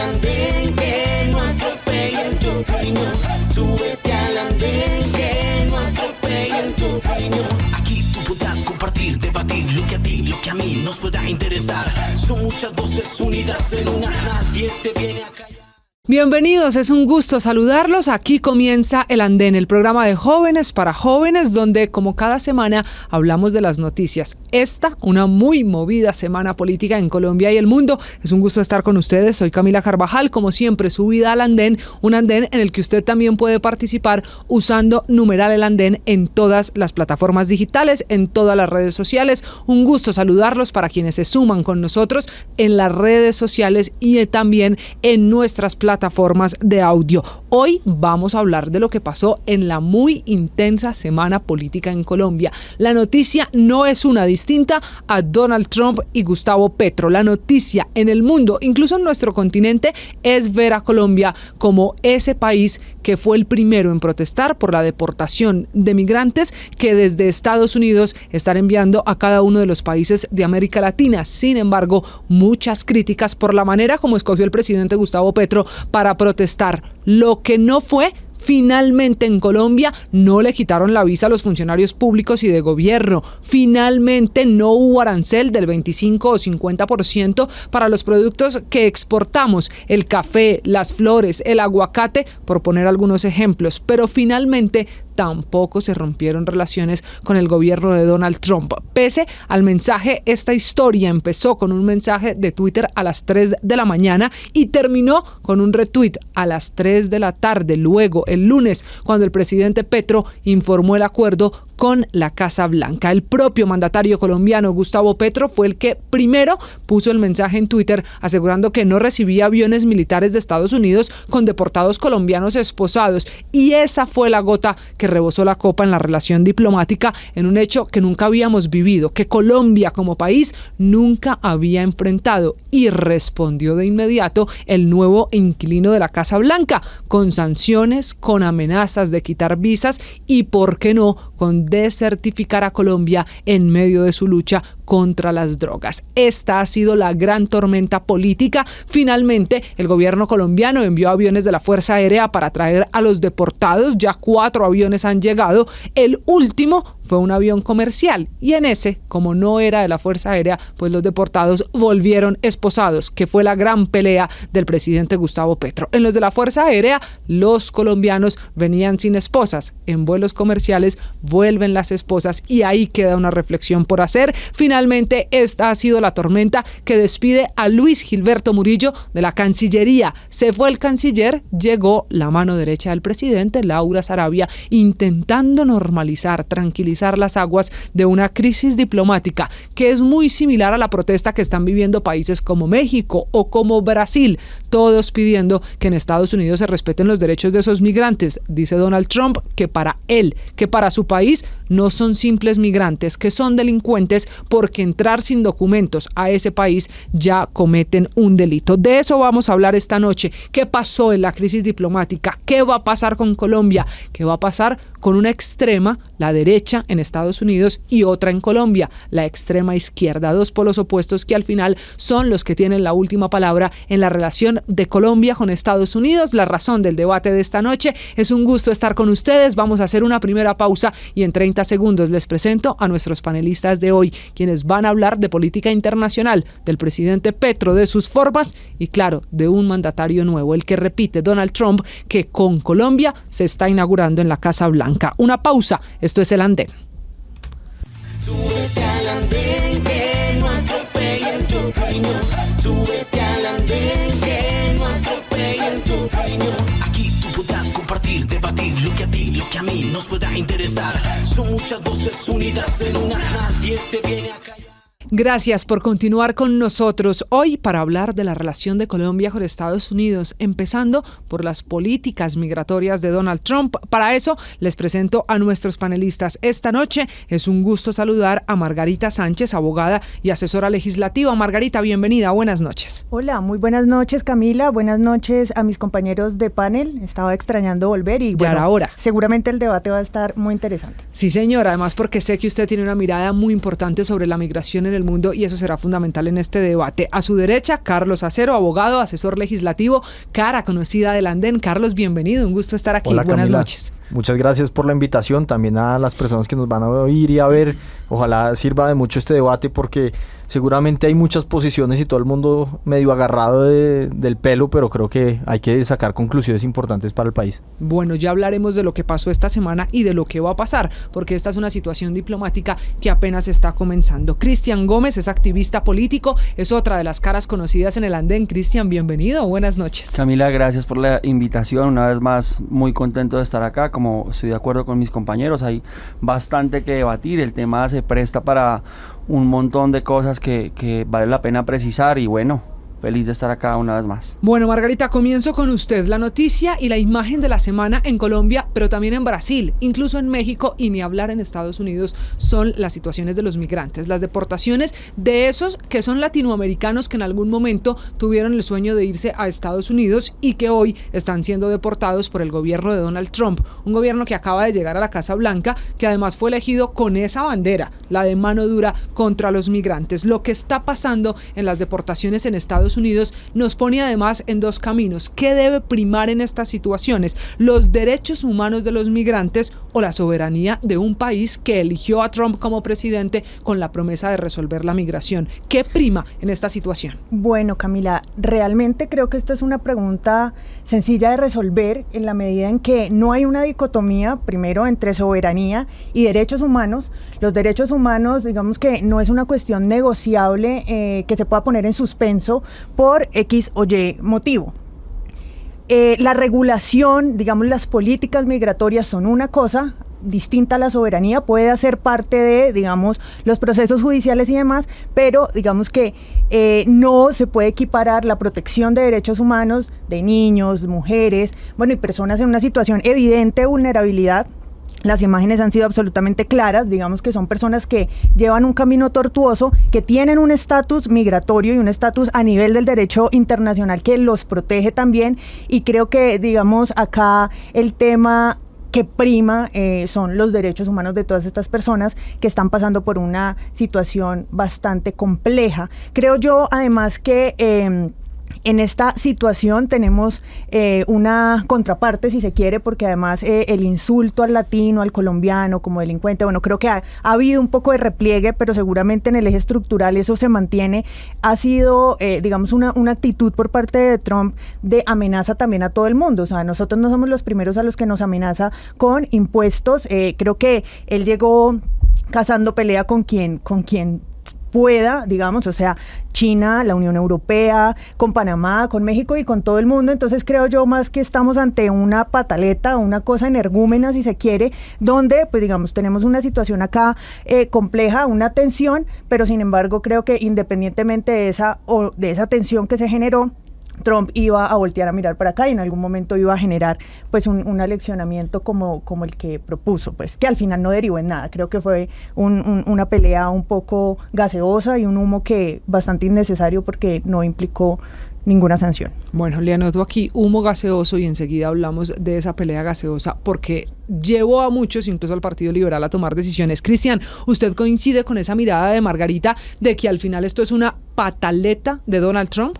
andén, que no atropellen tu opinión. Súbete al andén, que no atropellen tu opinión. Aquí tú podrás compartir, debatir lo que a ti, lo que a mí nos pueda interesar. Son muchas voces unidas en una, nadie te viene a callar. Bienvenidos, es un gusto saludarlos. Aquí comienza El Andén, el programa de jóvenes para jóvenes, donde como cada semana hablamos de las noticias. Esta, una muy movida semana política en Colombia y el mundo. Es un gusto estar con ustedes. Soy Camila Carvajal, como siempre, subida al andén, un andén en el que usted también puede participar usando numeral El Andén en todas las plataformas digitales, en todas las redes sociales. Un gusto saludarlos para quienes se suman con nosotros en las redes sociales y también en nuestras plataformas de audio. Hoy vamos a hablar de lo que pasó en la muy intensa semana política en Colombia. La noticia no es una distinta a Donald Trump y Gustavo Petro. La noticia en el mundo, incluso en nuestro continente, es ver a Colombia como ese país que fue el primero en protestar por la deportación de migrantes que desde Estados Unidos están enviando a cada uno de los países de América Latina. Sin embargo, muchas críticas por la manera como escogió el presidente Gustavo Petro para protestar. Lo que no fue, finalmente en Colombia no le quitaron la visa a los funcionarios públicos y de gobierno. Finalmente no hubo arancel del 25 o 50% para los productos que exportamos, el café, las flores, el aguacate, por poner algunos ejemplos. Pero finalmente tampoco se rompieron relaciones con el gobierno de Donald Trump. Pese al mensaje, esta historia empezó con un mensaje de Twitter a las 3 de la mañana y terminó con un retweet a las 3 de la tarde. Luego, el lunes, cuando el presidente Petro informó el acuerdo con la Casa Blanca. El propio mandatario colombiano Gustavo Petro fue el que primero puso el mensaje en Twitter asegurando que no recibía aviones militares de Estados Unidos con deportados colombianos esposados, y esa fue la gota que rebosó la copa en la relación diplomática, en un hecho que nunca habíamos vivido, que Colombia como país nunca había enfrentado, y respondió de inmediato el nuevo inquilino de la Casa Blanca, con sanciones, con amenazas de quitar visas y, ¿por qué no?, con desertificar a Colombia en medio de su lucha contra las drogas. Esta ha sido la gran tormenta política. Finalmente, el gobierno colombiano envió aviones de la Fuerza Aérea para traer a los deportados. Ya 4 aviones han llegado. El último fue un avión comercial y en ese, como no era de la Fuerza Aérea, pues los deportados volvieron esposados, que fue la gran pelea del presidente Gustavo Petro. En los de la Fuerza Aérea, los colombianos venían sin esposas. En vuelos comerciales vuelven las esposas y ahí queda una reflexión por hacer. Finalmente, esta ha sido la tormenta que despide a Luis Gilberto Murillo de la Cancillería. Se fue el canciller, llegó la mano derecha del presidente, Laura Sarabia, intentando normalizar, tranquilizar las aguas de una crisis diplomática que es muy similar a la protesta que están viviendo países como México o como Brasil, todos pidiendo que en Estados Unidos se respeten los derechos de esos migrantes. Dice Donald Trump que para él, que para su país no son simples migrantes, que son delincuentes porque entrar sin documentos a ese país ya cometen un delito. De eso vamos a hablar esta noche. ¿Qué pasó en la crisis diplomática? ¿Qué va a pasar con Colombia? ¿Qué va a pasar con una extrema, la derecha en Estados Unidos, y otra en Colombia, la extrema izquierda? Dos polos opuestos que al final son los que tienen la última palabra en la relación de Colombia con Estados Unidos. La razón del debate de esta noche. Es un gusto estar con ustedes. Vamos a hacer una primera pausa y en 30 segundos les presento a nuestros panelistas de hoy, quienes van a hablar de política internacional, del presidente Petro, de sus formas y, claro, de un mandatario nuevo, el que repite Donald Trump, que con Colombia se está inaugurando en la Casa Blanca. Una pausa. Esto es El Andén. Súbete al andén, que no atropellen tu opinión. Súbete al andén, que no atropellen tu opinión. Aquí tú podrás compartir, debatir lo que a ti, lo que a mí nos pueda interesar. Son muchas voces unidas en una, nadie te viene a callar. Gracias por continuar con nosotros hoy para hablar de la relación de Colombia con Estados Unidos, empezando por las políticas migratorias de Donald Trump. Para eso les presento a nuestros panelistas. Esta noche es un gusto saludar a Margarita Sánchez, abogada y asesora legislativa. Margarita, bienvenida, buenas noches. Hola, muy buenas noches, Camila, buenas noches a mis compañeros de panel. Estaba extrañando volver y bueno, ahora seguramente el debate va a estar muy interesante. Sí, señora, además porque sé que usted tiene una mirada muy importante sobre la migración en el el mundo y eso será fundamental en este debate. A su derecha, Carlos Acero, abogado, asesor legislativo, cara conocida del Andén. Carlos, bienvenido, un gusto estar aquí. Hola, buenas Camila. noches. Muchas gracias por la invitación, también a las personas que nos van a oír y a ver, ojalá sirva de mucho este debate porque seguramente hay muchas posiciones y todo el mundo medio agarrado del pelo, pero creo que hay que sacar conclusiones importantes para el país. Bueno, ya hablaremos de lo que pasó esta semana y de lo que va a pasar, porque esta es una situación diplomática que apenas está comenzando. Cristian Gómez es activista político, es otra de las caras conocidas en el Andén. Cristian, bienvenido, buenas noches. Camila, gracias por la invitación, una vez más muy contento de estar acá, como estoy de acuerdo con mis compañeros, hay bastante que debatir, el tema se presta para un montón de cosas que vale la pena precisar y bueno, feliz de estar acá una vez más. Bueno, Margarita, comienzo con usted. La noticia y la imagen de la semana en Colombia, pero también en Brasil, incluso en México y ni hablar en Estados Unidos, son las situaciones de los migrantes, las deportaciones de esos que son latinoamericanos que en algún momento tuvieron el sueño de irse a Estados Unidos y que hoy están siendo deportados por el gobierno de Donald Trump, un gobierno que acaba de llegar a la Casa Blanca, que además fue elegido con esa bandera, la de mano dura contra los migrantes. Lo que está pasando en las deportaciones en Estados Unidos nos pone además en dos caminos. ¿Qué debe primar en estas situaciones? ¿Los derechos humanos de los migrantes o la soberanía de un país que eligió a Trump como presidente con la promesa de resolver la migración? ¿Qué prima en esta situación? Bueno, Camila, realmente creo que esta es una pregunta sencilla de resolver en la medida en que no hay una dicotomía, primero, entre soberanía y derechos humanos. Los derechos humanos, digamos que no es una cuestión negociable que se pueda poner en suspenso por X o Y motivo. La regulación, digamos, las políticas migratorias son una cosa distinta a la soberanía, puede hacer parte de, digamos, los procesos judiciales y demás, pero digamos que no se puede equiparar la protección de derechos humanos de niños, mujeres, bueno, y personas en una situación evidente de vulnerabilidad. Las imágenes han sido absolutamente claras, digamos que son personas que llevan un camino tortuoso, que tienen un estatus migratorio y un estatus a nivel del derecho internacional que los protege también, y creo que, digamos, acá el tema que prima son los derechos humanos de todas estas personas que están pasando por una situación bastante compleja. Creo yo, además, que en esta situación tenemos una contraparte, si se quiere, porque además el insulto al latino, al colombiano como delincuente, bueno, creo que ha habido un poco de repliegue, pero seguramente en el eje estructural eso se mantiene. Ha sido, digamos, una actitud por parte de Trump de amenaza también a todo el mundo. O sea, nosotros no somos los primeros a los que nos amenaza con impuestos. Creo que él llegó cazando pelea con quien pueda, digamos, o sea, China, la Unión Europea, con Panamá, con México y con todo el mundo. Entonces creo yo más que estamos ante una pataleta, una cosa energúmena, si se quiere, donde, pues digamos, tenemos una situación acá compleja, una tensión, pero sin embargo creo que independientemente de esa tensión que se generó, Trump iba a voltear a mirar para acá y en algún momento iba a generar pues un aleccionamiento como el que propuso, pues que al final no derivó en nada. Creo que fue una pelea un poco gaseosa y un humo que bastante innecesario porque no implicó ninguna sanción. Bueno, le anoto aquí humo gaseoso y enseguida hablamos de esa pelea gaseosa porque llevó a muchos, incluso al Partido Liberal, a tomar decisiones. Cristian, ¿usted coincide con esa mirada de Margarita de que al final esto es una pataleta de Donald Trump?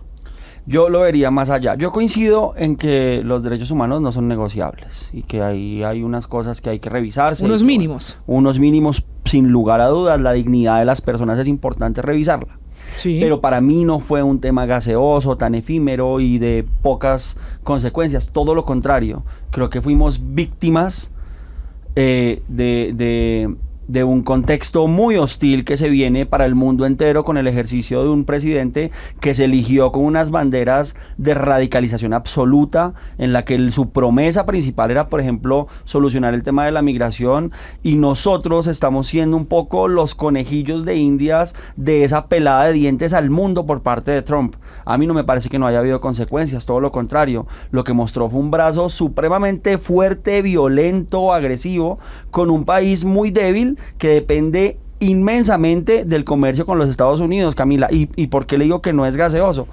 Yo lo vería más allá. Yo coincido en que los derechos humanos no son negociables y que hay unas cosas que hay que revisarse. Unos mínimos. Unos mínimos, sin lugar a dudas. La dignidad de las personas es importante revisarla. Sí. Pero para mí no fue un tema gaseoso, tan efímero y de pocas consecuencias. Todo lo contrario. Creo que fuimos víctimas de un contexto muy hostil que se viene para el mundo entero con el ejercicio de un presidente que se eligió con unas banderas de radicalización absoluta en la que su promesa principal era, por ejemplo, solucionar el tema de la migración, y nosotros estamos siendo un poco los conejillos de indias de esa pelada de dientes al mundo por parte de Trump. A mí no me parece que no haya habido consecuencias, todo lo contrario. Lo que mostró fue un brazo supremamente fuerte, violento, agresivo, con un país muy débil que depende inmensamente del comercio con los Estados Unidos, Camila. ¿Y por qué le digo que no es gaseoso?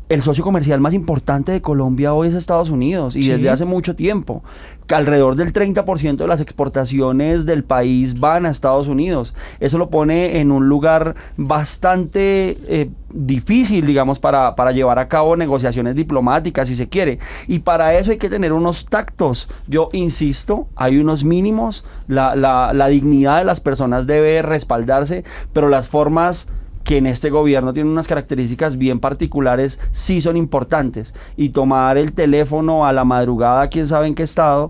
el socio comercial más importante de Colombia hoy es Estados Unidos, y Sí. desde hace mucho tiempo. Alrededor del 30% de las exportaciones del país van a Estados Unidos. Eso lo pone en un lugar bastante difícil, digamos, para llevar a cabo negociaciones diplomáticas, si se quiere. Y para eso hay que tener unos tactos. Yo insisto, hay unos mínimos, la dignidad de las personas debe respaldarse, pero las formas que en este gobierno tienen unas características bien particulares, sí son importantes. Y tomar el teléfono a la madrugada, quién sabe en qué estado,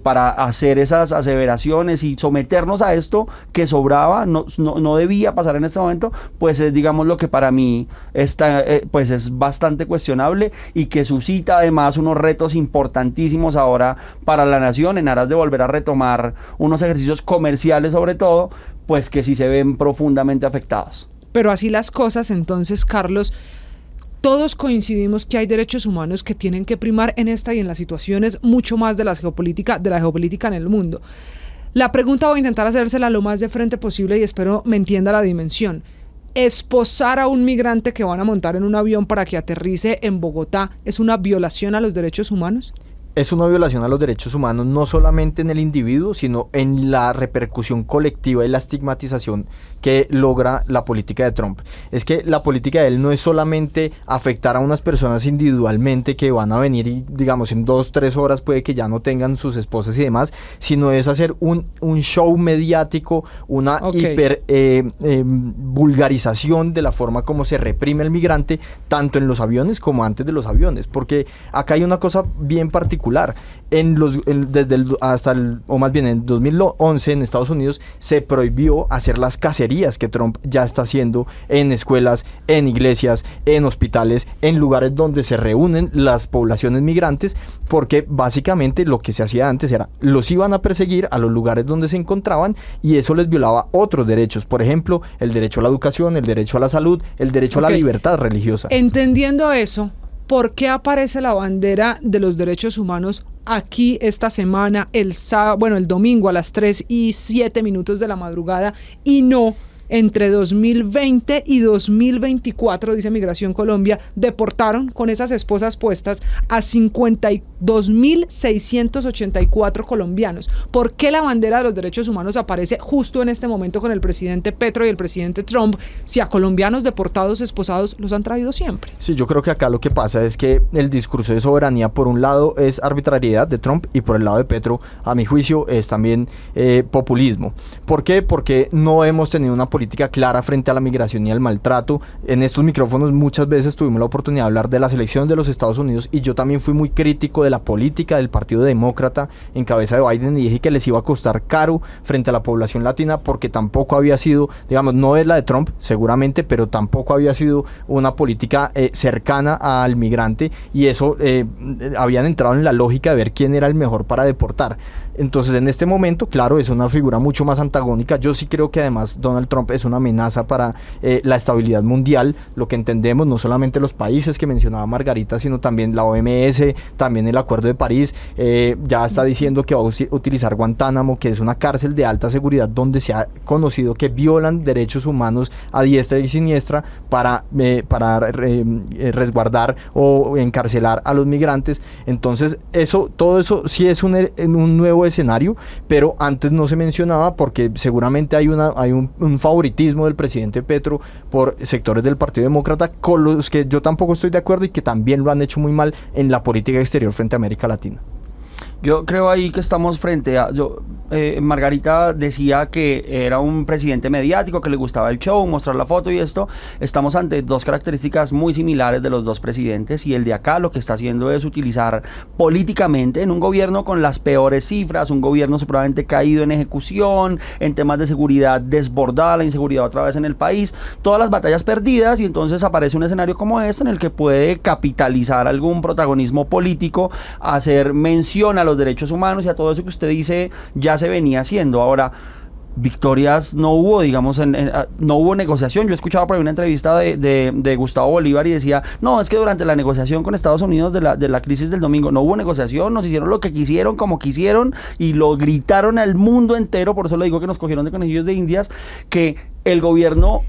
para hacer esas aseveraciones y someternos a esto que sobraba, no debía pasar en este momento, pues es, digamos, lo que para mí está, pues es bastante cuestionable, y que suscita además unos retos importantísimos ahora para la nación en aras de volver a retomar unos ejercicios comerciales, sobre todo, pues que sí se ven profundamente afectados. Pero así las cosas, entonces, Carlos, todos coincidimos que hay derechos humanos que tienen que primar en esta y en las situaciones mucho más de la geopolítica en el mundo. La pregunta voy a intentar hacérsela lo más de frente posible y espero me entienda la dimensión. ¿Esposar a un migrante que van a montar en un avión para que aterrice en Bogotá es una violación a los derechos humanos? Es una violación a los derechos humanos, no solamente en el individuo, sino en la repercusión colectiva y la estigmatización que logra la política de Trump. Es que la política de él no es solamente afectar a unas personas individualmente que van a venir y, digamos, en 2-3 horas puede que ya no tengan sus esposas y demás, sino es hacer un show mediático, una vulgarización de la forma como se reprime al migrante, tanto en los aviones como antes de los aviones, porque acá hay una cosa bien particular. En 2011 en Estados Unidos se prohibió hacer las cacerías que Trump ya está haciendo en escuelas, en iglesias, en hospitales, en lugares donde se reúnen las poblaciones migrantes, porque básicamente lo que se hacía antes era, los iban a perseguir a los lugares donde se encontraban y eso les violaba otros derechos, por ejemplo, el derecho a la educación, el derecho a la salud, el derecho a la libertad religiosa. Entendiendo eso, ¿por qué aparece la bandera de los derechos humanos aquí esta semana, el domingo a las 3:07 de la madrugada, y no entre 2020 y 2024, dice Migración Colombia, deportaron con esas esposas puestas a 52.684 colombianos? ¿Por qué la bandera de los derechos humanos aparece justo en este momento con el presidente Petro y el presidente Trump, si a colombianos deportados, esposados, los han traído siempre? Sí, yo creo que acá lo que pasa es que el discurso de soberanía, por un lado, es arbitrariedad de Trump, y por el lado de Petro, a mi juicio, es también populismo. ¿Por qué? Porque no hemos tenido una política clara frente a la migración y al maltrato. En estos micrófonos muchas veces tuvimos la oportunidad de hablar de las elecciones de los Estados Unidos, y yo también fui muy crítico de la política del Partido Demócrata en cabeza de Biden, y dije que les iba a costar caro frente a la población latina, porque tampoco había sido, digamos, no es la de Trump seguramente, pero tampoco había sido una política cercana al migrante, y eso habían entrado en la lógica de ver quién era el mejor para deportar. Entonces, en este momento, claro, es una figura mucho más antagónica. Yo sí creo que además Donald Trump es una amenaza para la estabilidad mundial, lo que entendemos, no solamente los países que mencionaba Margarita, sino también la OMS, también el Acuerdo de París. Ya está diciendo que va a utilizar Guantánamo, que es una cárcel de alta seguridad donde se ha conocido que violan derechos humanos a diestra y siniestra para resguardar o encarcelar a los migrantes. Entonces, todo eso sí es un nuevo escenario, pero antes no se mencionaba porque seguramente hay un favoritismo del presidente Petro por sectores del Partido Demócrata, con los que yo tampoco estoy de acuerdo y que también lo han hecho muy mal en la política exterior frente a América Latina. Yo creo ahí que estamos frente a... Margarita decía que era un presidente mediático, que le gustaba el show, mostrar la foto y esto. Estamos ante dos características muy similares de los dos presidentes, y el de acá lo que está haciendo es utilizar políticamente en un gobierno con las peores cifras, un gobierno supremamente caído en ejecución, en temas de seguridad desbordada, la inseguridad otra vez en el país, todas las batallas perdidas, y entonces aparece un escenario como este en el que puede capitalizar algún protagonismo político, hacer mención a los derechos humanos y a todo eso que usted dice ya se venía haciendo. Ahora, victorias no hubo, digamos, no hubo negociación. Yo escuchaba por ahí una entrevista de Gustavo Bolívar y decía, no, es que durante la negociación con Estados Unidos de la crisis del domingo no hubo negociación, nos hicieron lo que quisieron, como quisieron, y lo gritaron al mundo entero. Por eso le digo que nos cogieron de conejillos de indias, que el gobierno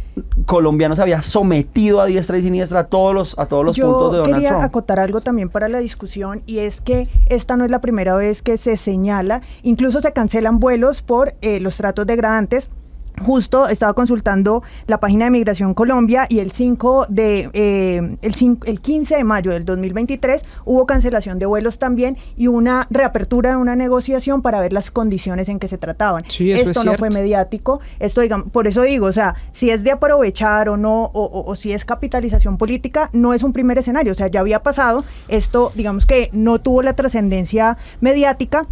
colombiano se había sometido a diestra y siniestra a todos los puntos de Donald Trump. Yo quería acotar algo también para la discusión, y es que esta no es la primera vez que se señala, incluso se cancelan vuelos por los tratos degradantes. Justo estaba consultando la página de Migración Colombia y el 15 de mayo del 2023 hubo cancelación de vuelos también y una reapertura de una negociación para ver las condiciones en que se trataban. Sí, eso esto es no cierto. fue mediático, esto digamos, por eso digo, o sea, si es de aprovechar o no, o si es capitalización política, no es un primer escenario, o sea, ya había pasado, esto digamos que no tuvo la trascendencia mediática,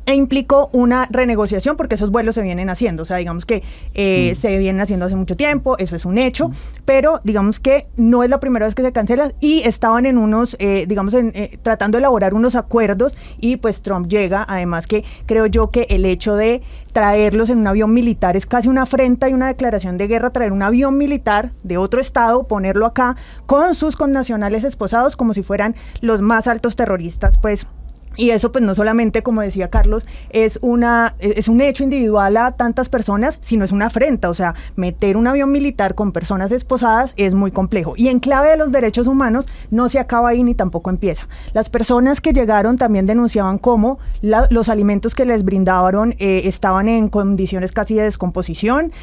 e implicó una renegociación porque esos vuelos se vienen haciendo, o sea, digamos que se vienen haciendo hace mucho tiempo, eso es un hecho, pero digamos que no es la primera vez que se cancela y estaban en unos, tratando de elaborar unos acuerdos y pues Trump llega, además que creo yo que el hecho de traerlos en un avión militar es casi una afrenta y una declaración de guerra, traer un avión militar de otro estado, ponerlo acá con sus connacionales esposados como si fueran los más altos terroristas, pues. Y eso pues no solamente, como decía Carlos, es un hecho individual a tantas personas, sino es una afrenta, o sea, meter un avión militar con personas esposadas es muy complejo. Y en clave de los derechos humanos no se acaba ahí ni tampoco empieza. Las personas que llegaron también denunciaban cómo los alimentos que les brindaban estaban en condiciones casi de descomposición,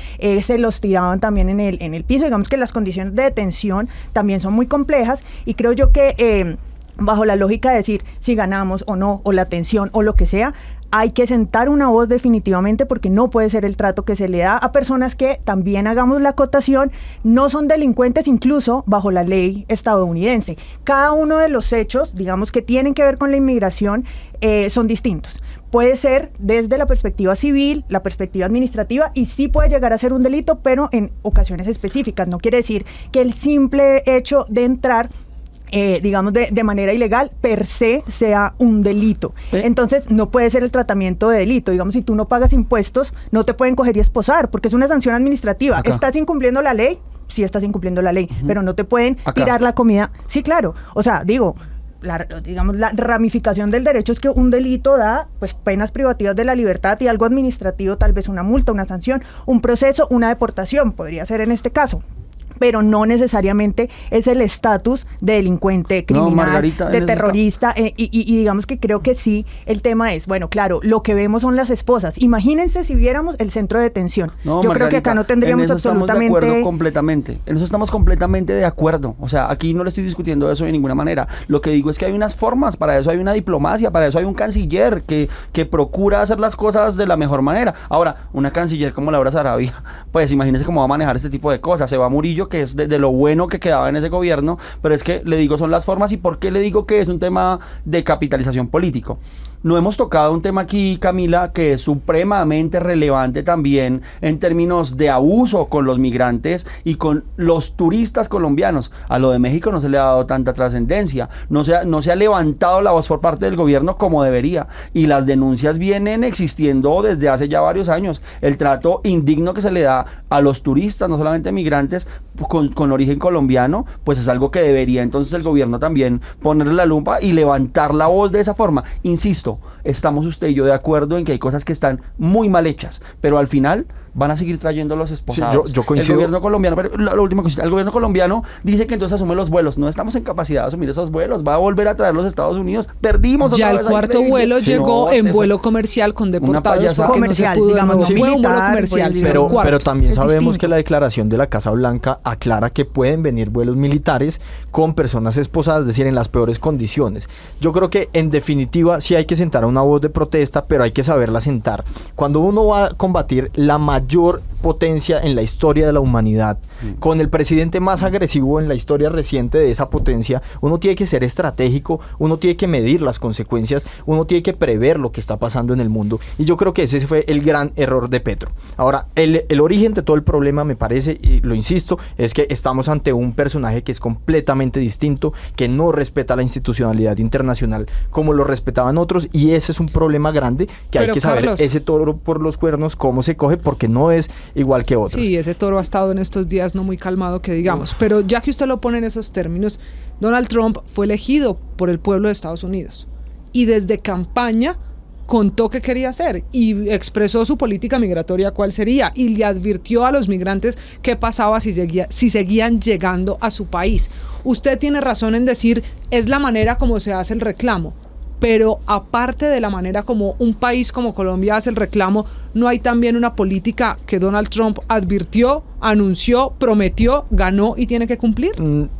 se los tiraban también en el piso, digamos que las condiciones de detención también son muy complejas y creo yo que bajo la lógica de decir si ganamos o no, o la tensión o lo que sea, hay que sentar una voz definitivamente porque no puede ser el trato que se le da a personas que, también hagamos la acotación, no son delincuentes incluso bajo la ley estadounidense. Cada uno de los hechos, digamos que tienen que ver con la inmigración, son distintos. Puede ser desde la perspectiva civil, la perspectiva administrativa, y sí puede llegar a ser un delito, pero en ocasiones específicas. No quiere decir que el simple hecho de entrar digamos de manera ilegal per se sea un delito. Entonces no puede ser el tratamiento de delito. Digamos, si tú no pagas impuestos, no te pueden coger y esposar porque es una sanción administrativa. Acá. ¿Estás incumpliendo la ley? Sí, estás incumpliendo la ley, pero no te pueden tirar la comida. Sí, claro. O sea, digo, la ramificación del derecho es que un delito da pues penas privativas de la libertad y algo administrativo, tal vez una multa, una sanción, un proceso, una deportación, podría ser en este caso. Pero no necesariamente es el estatus de delincuente criminal, no, Margarita, de terrorista, y digamos que creo que sí, el tema es, bueno, claro, lo que vemos son las esposas. Imagínense si viéramos el centro de detención. No, yo Margarita, creo que acá no tendríamos en eso absolutamente... estamos de acuerdo completamente. En eso estamos completamente de acuerdo. O sea, aquí no le estoy discutiendo eso de ninguna manera. Lo que digo es que hay unas formas, para eso hay una diplomacia, para eso hay un canciller que procura hacer las cosas de la mejor manera. Ahora, una canciller como Laura Sarabia, pues imagínense cómo va a manejar este tipo de cosas. Se va Murillo, que es de lo bueno que quedaba en ese gobierno, pero es que le digo son las formas. ¿Y por qué le digo que es un tema de capitalización político? No hemos tocado un tema aquí, Camila, que es supremamente relevante también en términos de abuso con los migrantes y con los turistas colombianos. A lo de México no se le ha dado tanta trascendencia, no se ha levantado la voz por parte del gobierno como debería, y las denuncias vienen existiendo desde hace ya varios años. El trato indigno que se le da a los turistas, no solamente migrantes, con origen colombiano, pues es algo que debería entonces el gobierno también ponerle la lupa y levantar la voz de esa forma. Insisto, estamos usted y yo de acuerdo en que hay cosas que están muy mal hechas, pero al final van a seguir trayendo los esposados. Sí, yo coincido. El gobierno colombiano, pero la última cosita, el gobierno colombiano dice que entonces asume los vuelos. No estamos en capacidad de asumir esos vuelos. Va a volver a traer los Estados Unidos. Perdimos ya otra el vez, cuarto increíble. vuelo Sí, llegó no, en eso- vuelo comercial con deportados payasada. porque Comercial, no se pudo, digamos, no no fue un vuelo militar, comercial, pues, sino Pero, el cuarto. pero también Es sabemos distinto. que la declaración de la Casa Blanca aclara que pueden venir vuelos militares con personas esposadas, es decir, en las peores condiciones. Yo creo que en definitiva sí hay que sentar a una voz de protesta, pero hay que saberla sentar. Cuando uno va a combatir la mayor potencia en la historia de la humanidad, con el presidente más agresivo en la historia reciente de esa potencia, uno tiene que ser estratégico, uno tiene que medir las consecuencias, uno tiene que prever lo que está pasando en el mundo, y yo creo que ese fue el gran error de Petro. Ahora, el origen de todo el problema, me parece, y lo insisto, es que estamos ante un personaje que es completamente distinto, que no respeta la institucionalidad internacional como lo respetaban otros, y ese es un problema grande que hay Pero, que saber, Carlos, ese toro por los cuernos, cómo se coge, porque no es igual que otros. Sí, ese toro ha estado en estos días no muy calmado, que digamos. Pero ya que usted lo pone en esos términos, Donald Trump fue elegido por el pueblo de Estados Unidos. Y desde campaña contó qué quería hacer y expresó su política migratoria cuál sería y le advirtió a los migrantes qué pasaba si seguían llegando a su país. Usted tiene razón en decir, es la manera como se hace el reclamo, pero aparte de la manera como un país como Colombia hace el reclamo, ¿no hay también una política que Donald Trump advirtió, anunció, prometió, ganó y tiene que cumplir?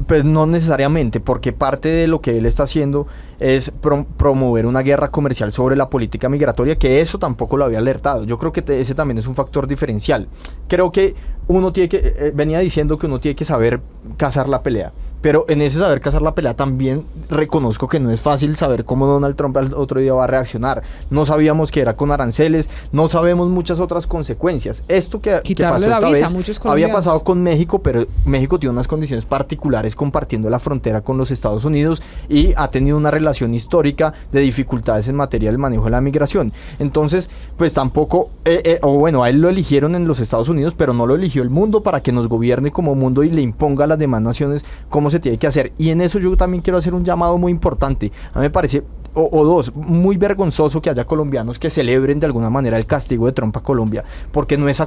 Pues no necesariamente, porque parte de lo que él está haciendo es promover una guerra comercial sobre la política migratoria, que eso tampoco lo había alertado. Yo creo que ese también es un factor diferencial. Creo que uno tiene que, venía diciendo que uno tiene que saber cazar la pelea, pero en ese saber cazar la pelea también reconozco que no es fácil saber cómo Donald Trump al otro día va a reaccionar. No sabíamos que era con aranceles, no sabemos muchas otras consecuencias. Esto que pasó la esta visa vez a muchos había colombianos. pasado con México, pero México tiene unas condiciones particulares compartiendo la frontera con los Estados Unidos y ha tenido una relación histórica de dificultades en materia del manejo de la migración. Entonces, pues tampoco, a él lo eligieron en los Estados Unidos, pero no lo eligió el mundo para que nos gobierne como mundo y le imponga a las demás naciones cómo se tiene que hacer. Y en eso yo también quiero hacer un llamado muy importante. A mí me parece muy vergonzoso que haya colombianos que celebren de alguna manera el castigo de Trump a Colombia, porque no es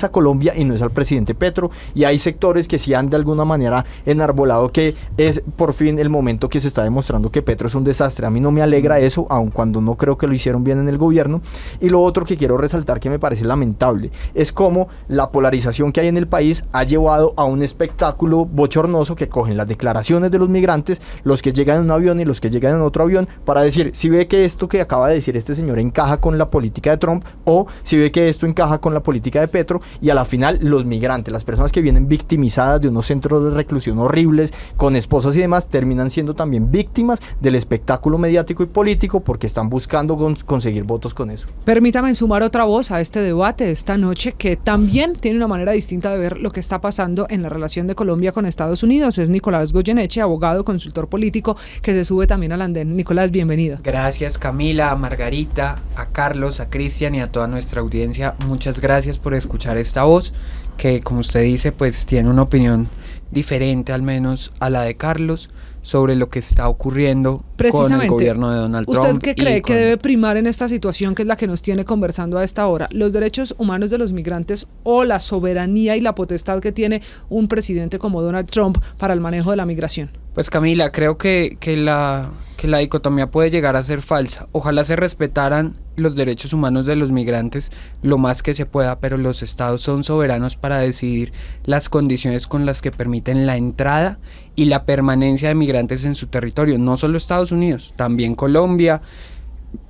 a Colombia y no es al presidente Petro, y hay sectores que sí han de alguna manera enarbolado que es por fin el momento que se está demostrando que Petro es un desastre. A mí no me alegra eso, aun cuando no creo que lo hicieron bien en el gobierno. Y lo otro que quiero resaltar, que me parece lamentable, es cómo la polarización que hay en el país ha llevado a un espectáculo bochornoso que cogen las declaraciones de los migrantes, los que llegan en un avión y los que llegan en otro avión, para decir si ve que esto que acaba de decir este señor encaja con la política de Trump o si ve que esto encaja con la política de Petro, y a la final los migrantes, las personas que vienen victimizadas de unos centros de reclusión horribles, con esposas y demás, terminan siendo también víctimas del espectáculo mediático y político porque están buscando conseguir votos con eso. Permítame sumar otra voz a este debate esta noche que también tiene una manera distinta de ver lo que está pasando en la relación de Colombia con Estados Unidos. Es Nicolás Goyeneche, abogado, consultor político, que se sube también al andén. Nicolás, bienvenido. Gracias Camila, a Margarita, a Carlos, a Cristian y a toda nuestra audiencia. Muchas gracias por escuchar esta voz que, como usted dice, pues tiene una opinión diferente al menos a la de Carlos sobre lo que está ocurriendo con el gobierno de Donald Trump. ¿Usted qué cree que debe primar en esta situación que es la que nos tiene conversando a esta hora? ¿Los derechos humanos de los migrantes o la soberanía y la potestad que tiene un presidente como Donald Trump para el manejo de la migración? Pues Camila, creo que la dicotomía puede llegar a ser falsa. Ojalá se respetaran los derechos humanos de los migrantes lo más que se pueda, pero los estados son soberanos para decidir las condiciones con las que permiten la entrada y la permanencia de migrantes en su territorio. No solo Estados Unidos, también Colombia,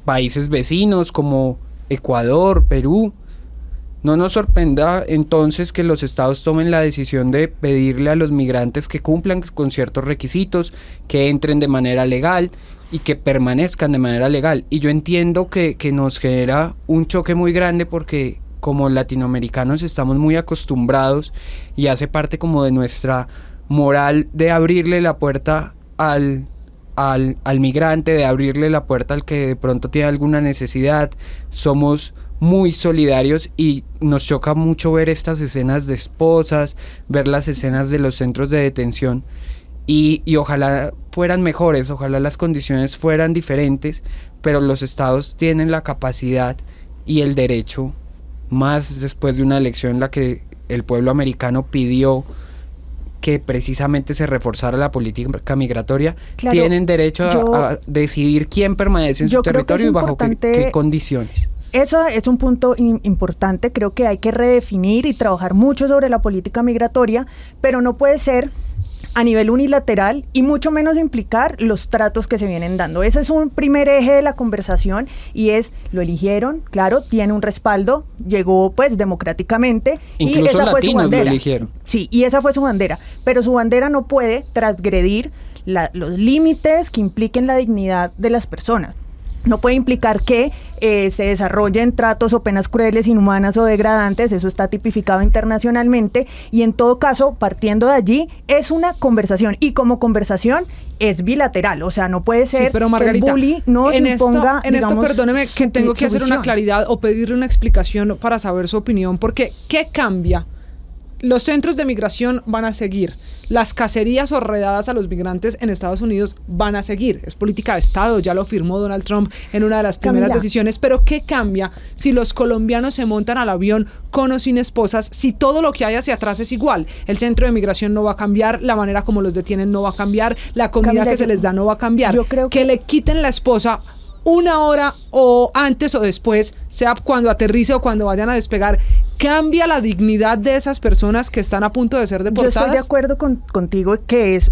países vecinos como Ecuador, Perú. No nos sorprenda entonces que los estados tomen la decisión de pedirle a los migrantes que cumplan con ciertos requisitos, que entren de manera legal y que permanezcan de manera legal. Y yo entiendo que nos genera un choque muy grande porque como latinoamericanos estamos muy acostumbrados y hace parte como de nuestra moral de abrirle la puerta al migrante, de abrirle la puerta al que de pronto tiene alguna necesidad. Somos muy solidarios y nos choca mucho ver estas escenas de esposas, ver las escenas de los centros de detención y ojalá fueran mejores, ojalá las condiciones fueran diferentes, pero los estados tienen la capacidad y el derecho, más después de una elección en la que el pueblo americano pidió que precisamente se reforzara la política migratoria, claro, tienen derecho a decidir quién permanece en su territorio y bajo qué condiciones. Eso es un punto importante. Creo que hay que redefinir y trabajar mucho sobre la política migratoria, pero no puede ser a nivel unilateral y mucho menos implicar los tratos que se vienen dando. Ese es un primer eje de la conversación y es, lo eligieron, claro, tiene un respaldo, llegó pues democráticamente. Incluso y esa fue su bandera. Lo eligieron. Sí, y esa fue su bandera, pero su bandera no puede transgredir los límites que impliquen la dignidad de las personas. No puede implicar que se desarrollen tratos o penas crueles, inhumanas o degradantes, eso está tipificado internacionalmente, y en todo caso, partiendo de allí, es una conversación, y como conversación es bilateral, o sea, no puede ser pero Margarita, que el bully no se imponga, esto, perdóneme, que tengo que hacer una claridad o pedirle una explicación para saber su opinión, porque ¿qué cambia los centros de migración van a seguir. Las cacerías o redadas a los migrantes en Estados Unidos van a seguir. Es política de Estado, ya lo firmó Donald Trump en una de las primeras decisiones. Pero ¿qué cambia si los colombianos se montan al avión con o sin esposas, si todo lo que hay hacia atrás es igual? El centro de migración no va a cambiar, la manera como los detienen no va a cambiar, la comida Camila, que se les da no va a cambiar. Yo creo que le quiten la esposa una hora o antes o después, sea cuando aterrice o cuando vayan a despegar, ¿cambia la dignidad de esas personas que están a punto de ser deportadas? Yo estoy de acuerdo contigo que es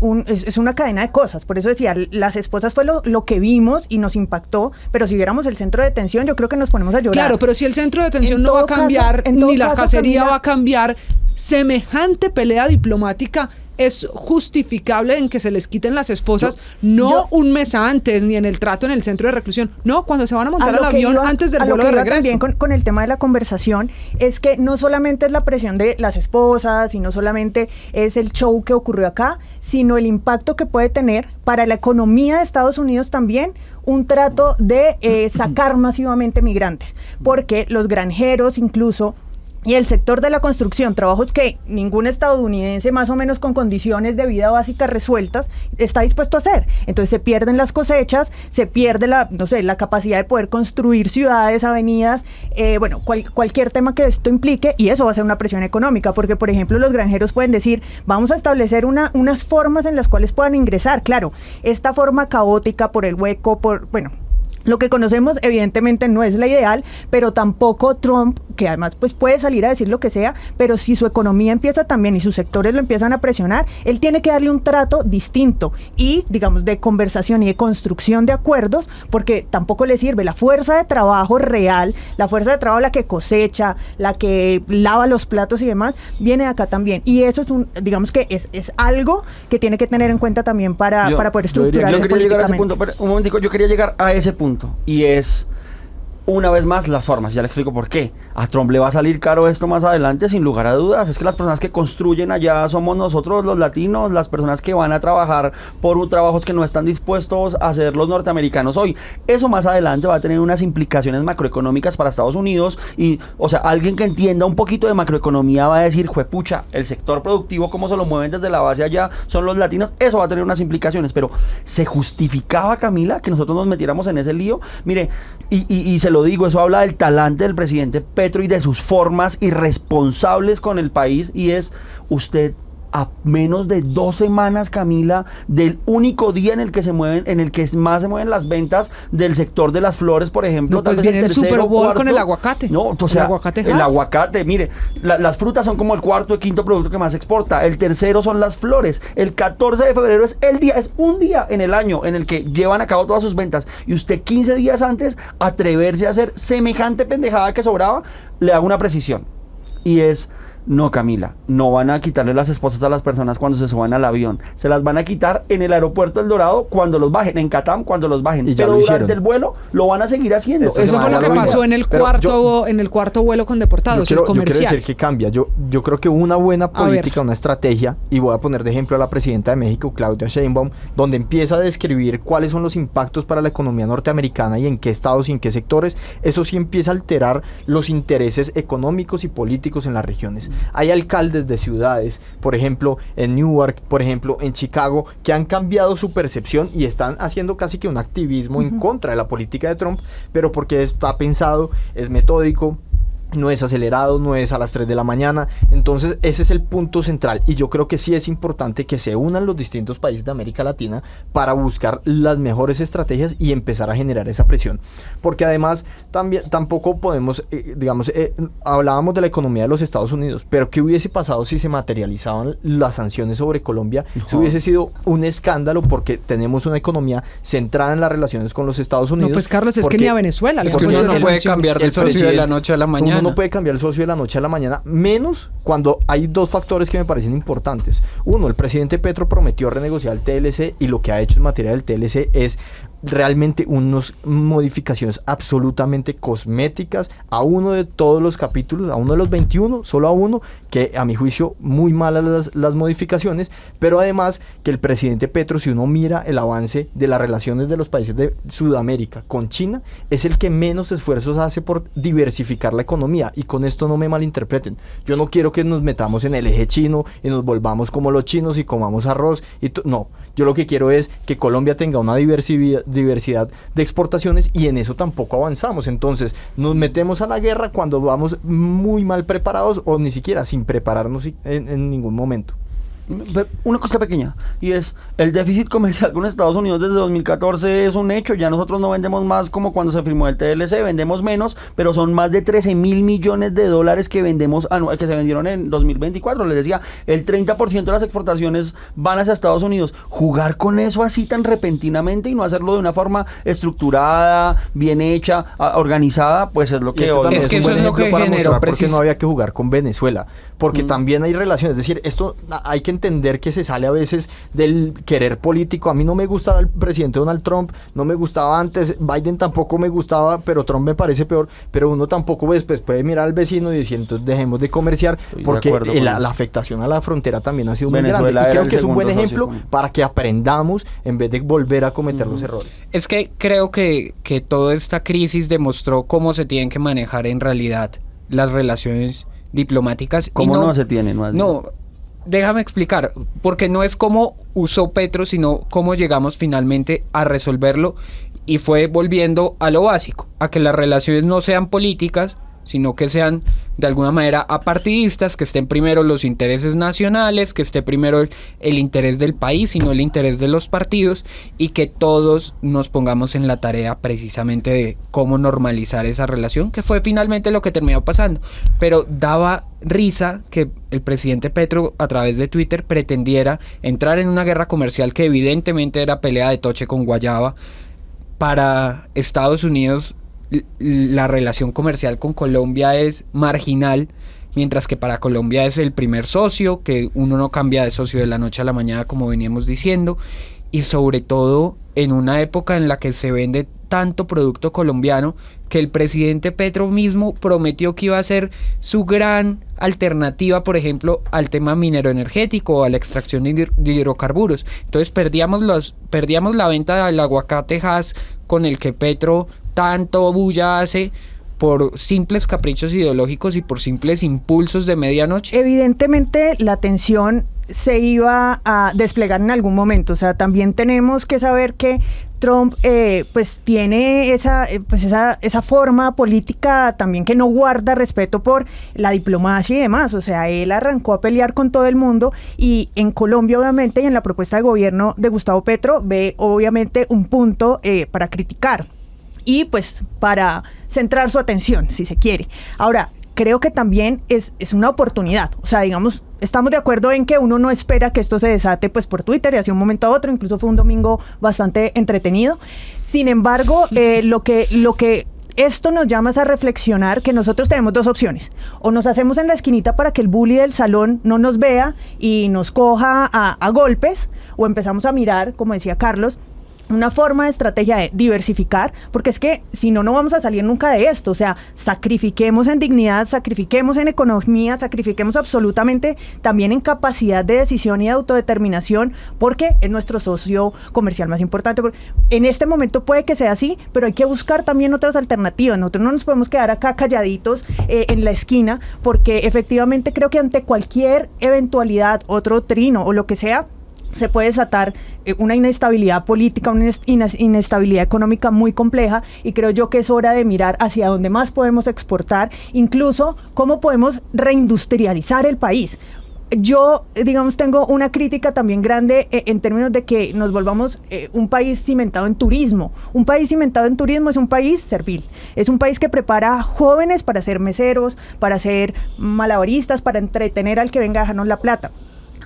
una cadena de cosas. Por eso decía, las esposas fue lo que vimos y nos impactó, pero si viéramos el centro de detención, yo creo que nos ponemos a llorar. Claro, pero si el centro de detención no va a cambiar, ni la cacería Camila, va a cambiar, semejante pelea diplomática es justificable en que se les quiten las esposas, un mes antes, ni en el trato en el centro de reclusión, no, cuando se van a montar al avión antes del vuelo de regreso. También con el tema de la conversación, es que no solamente es la presión de las esposas, y no solamente es el show que ocurrió acá, sino el impacto que puede tener para la economía de Estados Unidos también, un trato de sacar masivamente migrantes, porque los granjeros incluso, y el sector de la construcción, trabajos que ningún estadounidense más o menos con condiciones de vida básicas resueltas está dispuesto a hacer. Entonces se pierden las cosechas, se pierde la capacidad de poder construir ciudades, avenidas, cualquier tema que esto implique, y eso va a ser una presión económica, porque por ejemplo los granjeros pueden decir, vamos a establecer unas formas en las cuales puedan ingresar. Claro, esta forma caótica por el hueco, lo que conocemos evidentemente no es la ideal, pero tampoco Trump, que además pues puede salir a decir lo que sea, pero si su economía empieza también y sus sectores lo empiezan a presionar, él tiene que darle un trato distinto y, digamos, de conversación y de construcción de acuerdos, porque tampoco le sirve la fuerza de trabajo real, la fuerza de trabajo la que cosecha, la que lava los platos y demás, viene de acá también. Y eso es digamos que es algo que tiene que tener en cuenta también para poder estructurarse políticamente. Yo quería llegar a ese punto, pero un momentico, yo quería llegar a ese punto. Y es, una vez más, las formas. Ya le explico por qué. A Trump le va a salir caro esto más adelante, sin lugar a dudas. Es que las personas que construyen allá somos nosotros los latinos, las personas que van a trabajar por trabajos que no están dispuestos a hacer los norteamericanos hoy. Eso más adelante va a tener unas implicaciones macroeconómicas para Estados Unidos y, o sea, alguien que entienda un poquito de macroeconomía va a decir, juepucha, el sector productivo, cómo se lo mueven desde la base allá, son los latinos. Eso va a tener unas implicaciones, pero ¿se justificaba, Camila, que nosotros nos metiéramos en ese lío? Mire, y se lo digo, eso habla del talante del presidente Petro y de sus formas irresponsables con el país, y es usted a menos de 2 semanas, Camila, del único día en el que más se mueven las ventas del sector de las flores, por ejemplo. No, pues viene el Super Bowl con el aguacate. No, o sea, el aguacate, mire, las frutas son como el cuarto y quinto producto que más se exporta. El tercero son las flores. El 14 de febrero es un día en el año en el que llevan a cabo todas sus ventas. Y usted 15 días antes, atreverse a hacer semejante pendejada que sobraba, le hago una precisión. Y es... No, Camila, no van a quitarle las esposas a las personas cuando se suban al avión. Se las van a quitar en el aeropuerto El Dorado cuando los bajen, en Catam cuando los bajen. Y pero durante el vuelo lo van a seguir haciendo. Eso fue lo que pasó en el cuarto vuelo con deportados, el comercial. Yo quiero decir que cambia. Yo creo que una buena política, una estrategia, y voy a poner de ejemplo a la presidenta de México, Claudia Sheinbaum, donde empieza a describir cuáles son los impactos para la economía norteamericana y en qué estados y en qué sectores. Eso sí empieza a alterar los intereses económicos y políticos en las regiones. Hay alcaldes de ciudades, por ejemplo en Newark, por ejemplo en Chicago, que han cambiado su percepción y están haciendo casi que un activismo en contra de la política de Trump, pero porque está pensado, es metódico, no es acelerado, no es a las 3 de la mañana. Entonces ese es el punto central, y yo creo que sí es importante que se unan los distintos países de América Latina para buscar las mejores estrategias y empezar a generar esa presión, porque además tampoco podemos, hablábamos de la economía de los Estados Unidos, pero ¿qué hubiese pasado si se materializaban las sanciones sobre Colombia? Eso hubiese sido un escándalo, porque tenemos una economía centrada en las relaciones con los Estados Unidos. No, pues Carlos, es que ni a Venezuela. Es que uno no puede cambiar de socio de la noche a la mañana. No puede cambiar el socio de la noche a la mañana, menos cuando hay 2 factores que me parecen importantes. Uno, el presidente Petro prometió renegociar el TLC, y lo que ha hecho en materia del TLC es realmente unas modificaciones absolutamente cosméticas a uno de todos los capítulos, a uno de los 21, solo a uno, que a mi juicio muy malas las modificaciones, pero además que el presidente Petro, si uno mira el avance de las relaciones de los países de Sudamérica con China, es el que menos esfuerzos hace por diversificar la economía, y con esto no me malinterpreten, yo no quiero que nos metamos en el eje chino y nos volvamos como los chinos y comamos arroz, no, yo lo que quiero es que Colombia tenga una diversidad de exportaciones, y en eso tampoco avanzamos. Entonces nos metemos a la guerra cuando vamos muy mal preparados o ni siquiera sin prepararnos en ningún momento. Una cosa pequeña, y es el déficit comercial con Estados Unidos desde 2014 es un hecho. Ya nosotros no vendemos más como cuando se firmó el TLC, vendemos menos, pero son más de 13.000 millones de dólares que vendemos que se vendieron en 2024. Les decía, el 30% de las exportaciones van hacia Estados Unidos. Jugar con eso así tan repentinamente y no hacerlo de una forma estructurada, bien hecha, organizada, pues es lo que hoy es que eso es lo que generó porque no había que jugar con Venezuela, porque también hay relaciones, es decir, esto hay que entender que se sale a veces del querer político. A mí no me gusta el presidente Donald Trump, no me gustaba antes, Biden tampoco me gustaba, pero Trump me parece peor, pero uno tampoco después puede mirar al vecino y decir, entonces dejemos de comerciar, porque la afectación a la frontera también ha sido muy grande, y creo que es un buen ejemplo para que aprendamos en vez de volver a cometer los errores. Es que creo que toda esta crisis demostró cómo se tienen que manejar en realidad las relaciones diplomáticas. ¿Cómo no se tienen? No, déjame explicar, porque no es cómo usó Petro, sino cómo llegamos finalmente a resolverlo, y fue volviendo a lo básico, a que las relaciones no sean políticas, sino que sean de alguna manera apartidistas, que estén primero los intereses nacionales, que esté primero el interés del país y no el interés de los partidos, y que todos nos pongamos en la tarea precisamente de cómo normalizar esa relación, que fue finalmente lo que terminó pasando. Pero daba risa que el presidente Petro a través de Twitter pretendiera entrar en una guerra comercial que evidentemente era pelea de toche con guayaba. Para Estados Unidos la relación comercial con Colombia es marginal, mientras que para Colombia es el primer socio, que uno no cambia de socio de la noche a la mañana, como veníamos diciendo, y sobre todo en una época en la que se vende tanto producto colombiano, que el presidente Petro mismo prometió que iba a ser su gran alternativa, por ejemplo, al tema minero energético o a la extracción de hidrocarburos. Entonces perdíamos la venta del aguacate Hass, con el que Petro tanto bulla hace, por simples caprichos ideológicos y por simples impulsos de medianoche. Evidentemente la tensión se iba a desplegar en algún momento. O sea, también tenemos que saber que Trump pues tiene esa forma política también que no guarda respeto por la diplomacia y demás. O sea, él arrancó a pelear con todo el mundo, y en Colombia obviamente, y en la propuesta de gobierno de Gustavo Petro, ve obviamente un punto para criticar y pues para centrar su atención, si se quiere. Ahora, creo que también es una oportunidad. O sea, digamos, estamos de acuerdo en que uno no espera que esto se desate pues por Twitter y así un momento a otro. Incluso fue un domingo bastante entretenido. Sin embargo, lo que esto nos llama a reflexionar que nosotros tenemos dos opciones: o nos hacemos en la esquinita para que el bully del salón no nos vea y nos coja a golpes, o empezamos a mirar, como decía Carlos, una forma de estrategia de diversificar, porque es que si no, no vamos a salir nunca de esto. O sea, sacrifiquemos en dignidad, sacrifiquemos en economía, sacrifiquemos absolutamente también en capacidad de decisión y de autodeterminación, porque es nuestro socio comercial más importante. En este momento puede que sea así, pero hay que buscar también otras alternativas. Nosotros no nos podemos quedar acá calladitos en la esquina, porque efectivamente creo que ante cualquier eventualidad, otro trino o lo que sea, se puede desatar una inestabilidad política, una inestabilidad económica muy compleja, y creo yo que es hora de mirar hacia dónde más podemos exportar, incluso cómo podemos reindustrializar el país. Yo, digamos, tengo una crítica también grande en términos de que nos volvamos un país cimentado en turismo. Un país cimentado en turismo es un país servil. Es un país que prepara jóvenes para ser meseros, para ser malabaristas, para entretener al que venga a dejarnos la plata.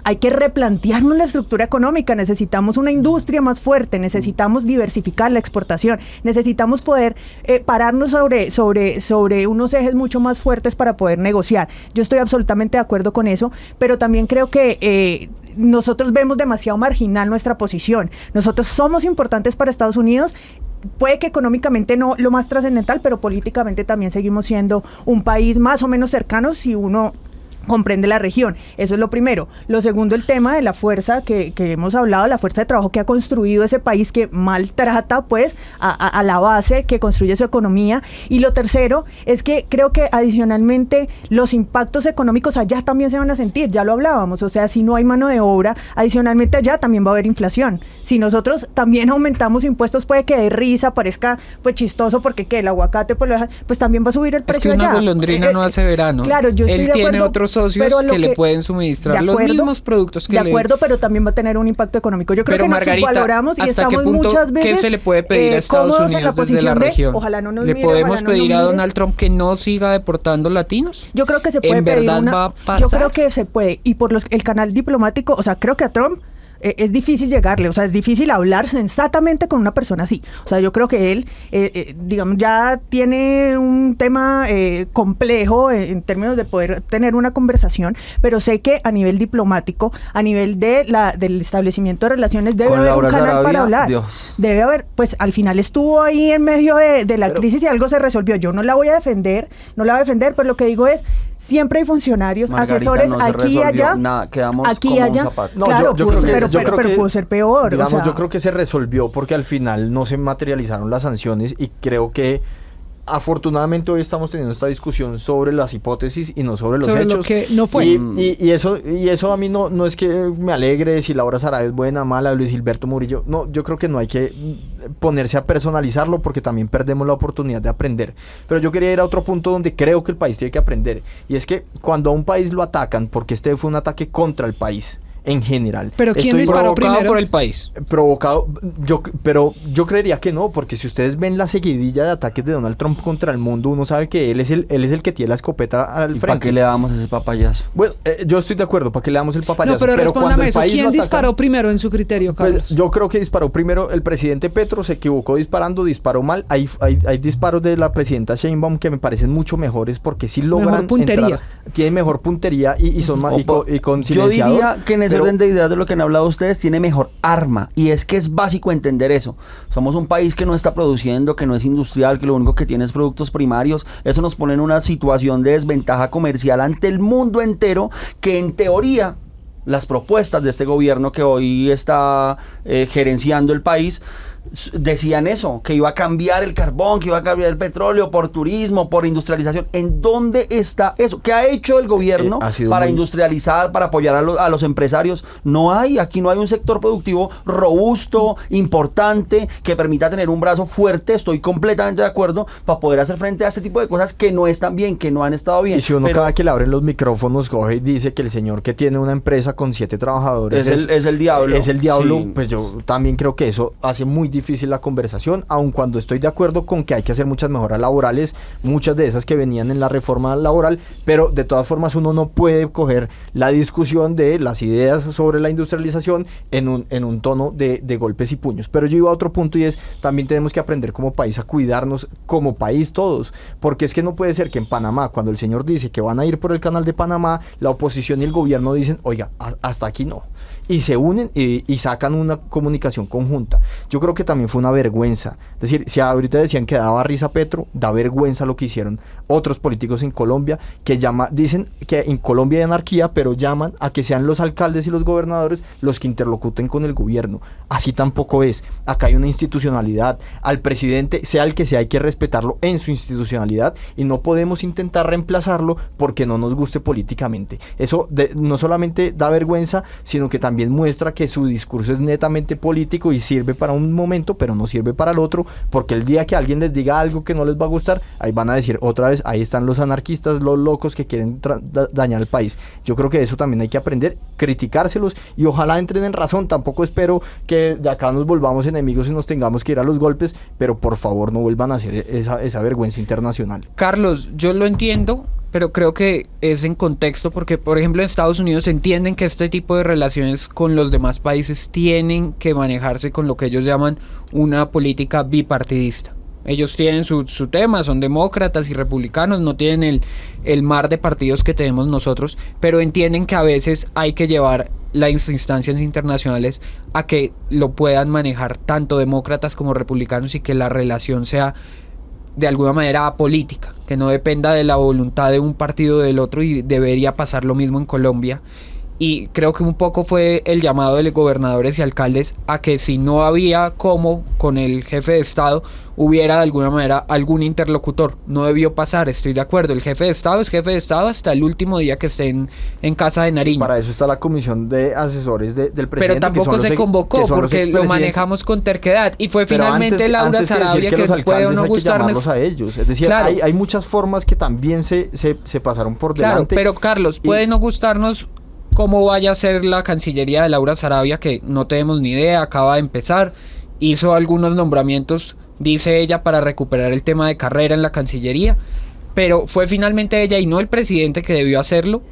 hay que replantearnos la estructura económica, necesitamos una industria más fuerte, necesitamos diversificar la exportación, necesitamos poder pararnos sobre unos ejes mucho más fuertes para poder negociar. Yo estoy absolutamente de acuerdo con eso, pero también creo que nosotros vemos demasiado marginal nuestra posición. Nosotros somos importantes para Estados Unidos. Puede que económicamente no lo más trascendental, pero políticamente también seguimos siendo un país más o menos cercano si uno comprende la región. Eso es lo primero. Lo segundo, el tema de la fuerza que hemos hablado, la fuerza de trabajo que ha construido ese país, que maltrata pues a la base que construye su economía. Y lo tercero es que creo que adicionalmente los impactos económicos allá también se van a sentir, ya lo hablábamos, o sea, si no hay mano de obra, adicionalmente allá también va a haber inflación. Si nosotros también aumentamos impuestos, puede que de risa parezca pues chistoso, porque ¿qué? El aguacate pues también va a subir el precio allá. Es que una golondrina no hace verano. Claro, yo estoy de acuerdo. Él tiene otros socios que le pueden suministrar los mismos productos que de acuerdo, pero también va a tener un impacto económico. Yo creo que nos valoramos y estamos muchas veces ¿qué se le puede pedir a Estados Unidos desde la región? Ojalá no nos ¿Le mire, podemos pedir a Donald Trump que no siga deportando latinos? Yo creo que se puede ¿En pedir verdad va a pasar? Yo creo que se puede, y por el canal diplomático, o sea, creo que a Trump es difícil llegarle, o sea, es difícil hablar sensatamente con una persona así. O sea, yo creo que él, digamos, ya tiene un tema complejo en términos de poder tener una conversación, pero sé que a nivel diplomático, a nivel del establecimiento de relaciones, debe haber un canal para hablar. Dios. Debe haber, pues al final estuvo ahí en medio de la crisis y algo se resolvió. Yo no la voy a defender, pero lo que digo es, siempre hay funcionarios, Margarita, asesores no aquí y allá. Nada, quedamos aquí como y allá. un zapato. No, Claro, yo creo que pero pudo ser peor. Digamos, o sea, yo creo que se resolvió porque al final no se materializaron las sanciones, y creo que afortunadamente hoy estamos teniendo esta discusión sobre las hipótesis y no sobre los hechos. Lo que no fue. Y eso a mí no es que me alegre si Laura Sarabia es buena, mala, Luis Gilberto Murillo. No, yo creo que no hay que ponerse a personalizarlo, porque también perdemos la oportunidad de aprender. Pero yo quería ir a otro punto donde creo que el país tiene que aprender, y es que cuando a un país lo atacan, porque este fue un ataque contra el país en general. ¿Pero quién disparó primero? Por el país. Provocado, pero yo creería que no, porque si ustedes ven la seguidilla de ataques de Donald Trump contra el mundo, uno sabe que él es el que tiene la escopeta al ¿Y frente. para qué le damos ese papayazo? Bueno, yo estoy de acuerdo, para que le damos el papayazo. No, pero respóndame eso. ¿Quién disparó atacan, primero en su criterio, Carlos? pues, yo creo que disparó primero el presidente Petro, se equivocó disparando, disparó mal. Hay disparos de la presidenta Sheinbaum que me parecen mucho mejores, porque sí logran mejor puntería. Tienen mejor puntería y son más, y con Yo silenciador. diría que en ese orden de ideas de lo que han hablado ustedes, tiene mejor arma, y es que es básico entender eso. Somos un país que no está produciendo, que no es industrial, que lo único que tiene es productos primarios. Eso nos pone en una situación de desventaja comercial ante el mundo entero, que en teoría las propuestas de este gobierno que hoy está gerenciando el país decían eso, que iba a cambiar el carbón, que iba a cambiar el petróleo por turismo, por industrialización. ¿En dónde está eso? ¿Qué ha hecho el gobierno para industrializar, para apoyar a los empresarios? No hay, aquí no hay un sector productivo robusto, importante, que permita tener un brazo fuerte. Estoy completamente de acuerdo, para poder hacer frente a este tipo de cosas que no están bien, que no han estado bien. Y si uno cada que le abren los micrófonos coge y dice que el señor que tiene una empresa con 7 trabajadores es el diablo. Es el diablo, sí. Pues yo también creo que eso hace muy difícil la conversación, aun cuando estoy de acuerdo con que hay que hacer muchas mejoras laborales, muchas de esas que venían en la reforma laboral, pero de todas formas uno no puede coger la discusión de las ideas sobre la industrialización en un tono de golpes y puños. Pero yo iba a otro punto, y es, también tenemos que aprender como país a cuidarnos como país todos, porque es que no puede ser que en Panamá, cuando el señor dice que van a ir por el canal de Panamá, la oposición y el gobierno dicen, oiga, hasta aquí no, y se unen y sacan una comunicación conjunta. Yo creo que también fue una vergüenza. Es decir, si ahorita decían que daba risa Petro, da vergüenza lo que hicieron otros políticos en Colombia, que dicen que en Colombia hay anarquía, pero llaman a que sean los alcaldes y los gobernadores los que interlocuten con el gobierno. Así tampoco es. Acá hay una institucionalidad. Al presidente, sea el que sea, hay que respetarlo en su institucionalidad, y no podemos intentar reemplazarlo porque no nos guste políticamente. Eso no solamente da vergüenza, sino que también muestra que su discurso es netamente político y sirve para un momento, pero no sirve para el otro, porque el día que alguien les diga algo que no les va a gustar, ahí van a decir otra vez, ahí están los anarquistas, los locos que quieren dañar el país. Yo creo que eso también hay que aprender, criticárselos, y ojalá entren en razón. Tampoco espero que de acá nos volvamos enemigos y nos tengamos que ir a los golpes, pero por favor no vuelvan a hacer esa vergüenza internacional. Carlos, yo lo entiendo, pero creo que es en contexto porque, por ejemplo, en Estados Unidos entienden que este tipo de relaciones con los demás países tienen que manejarse con lo que ellos llaman una política bipartidista. Ellos tienen su tema, son demócratas y republicanos, no tienen el mar de partidos que tenemos nosotros, pero entienden que a veces hay que llevar las instancias internacionales a que lo puedan manejar tanto demócratas como republicanos y que la relación sea de alguna manera apolítica, que no dependa de la voluntad de un partido o del otro, y debería pasar lo mismo en Colombia. Y creo que un poco fue el llamado de los gobernadores y alcaldes a que si no había cómo con el jefe de Estado, hubiera de alguna manera algún interlocutor. No debió pasar, estoy de acuerdo. El jefe de Estado es jefe de Estado hasta el último día que esté en casa de Nariño. Sí, para eso está la comisión de asesores del presidente. Pero tampoco se convocó porque lo manejamos con terquedad. Y fue pero finalmente antes, Laura Sarabia que puede o no gustarnos a ellos. Es decir, claro, hay muchas formas que también se pasaron por delante. Claro, pero Carlos, puede no gustarnos cómo vaya a ser la Cancillería de Laura Sarabia, que no tenemos ni idea, acaba de empezar, hizo algunos nombramientos, dice ella, para recuperar el tema de carrera en la Cancillería, pero fue finalmente ella y no el presidente que debió hacerlo,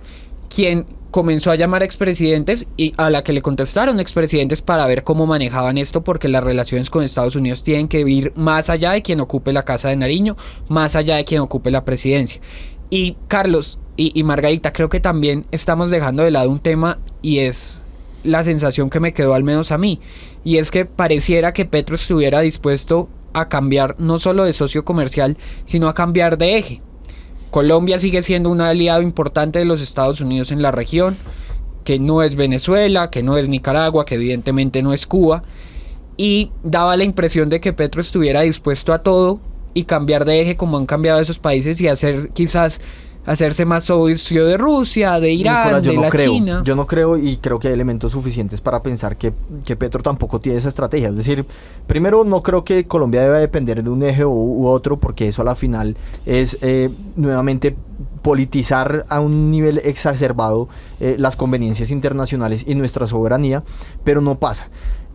quien comenzó a llamar expresidentes y a la que le contestaron expresidentes para ver cómo manejaban esto, porque las relaciones con Estados Unidos tienen que ir más allá de quien ocupe la Casa de Nariño, más allá de quien ocupe la presidencia. Y Carlos y Margarita, creo que también estamos dejando de lado un tema, y es la sensación que me quedó al menos a mí, y es que pareciera que Petro estuviera dispuesto a cambiar no solo de socio comercial, sino a cambiar de eje. Colombia sigue siendo un aliado importante de los Estados Unidos en la región, que no es Venezuela, que no es Nicaragua, que evidentemente no es Cuba, y daba la impresión de que Petro estuviera dispuesto a todo y cambiar de eje como han cambiado esos países y hacerse más socio de Rusia, de Irán, Nicolás, China. Yo no creo, y creo que hay elementos suficientes para pensar que Petro tampoco tiene esa estrategia. Es decir, primero, no creo que Colombia deba depender de un eje u otro, porque eso a la final es nuevamente politizar a un nivel exacerbado las conveniencias internacionales y nuestra soberanía, pero no pasa.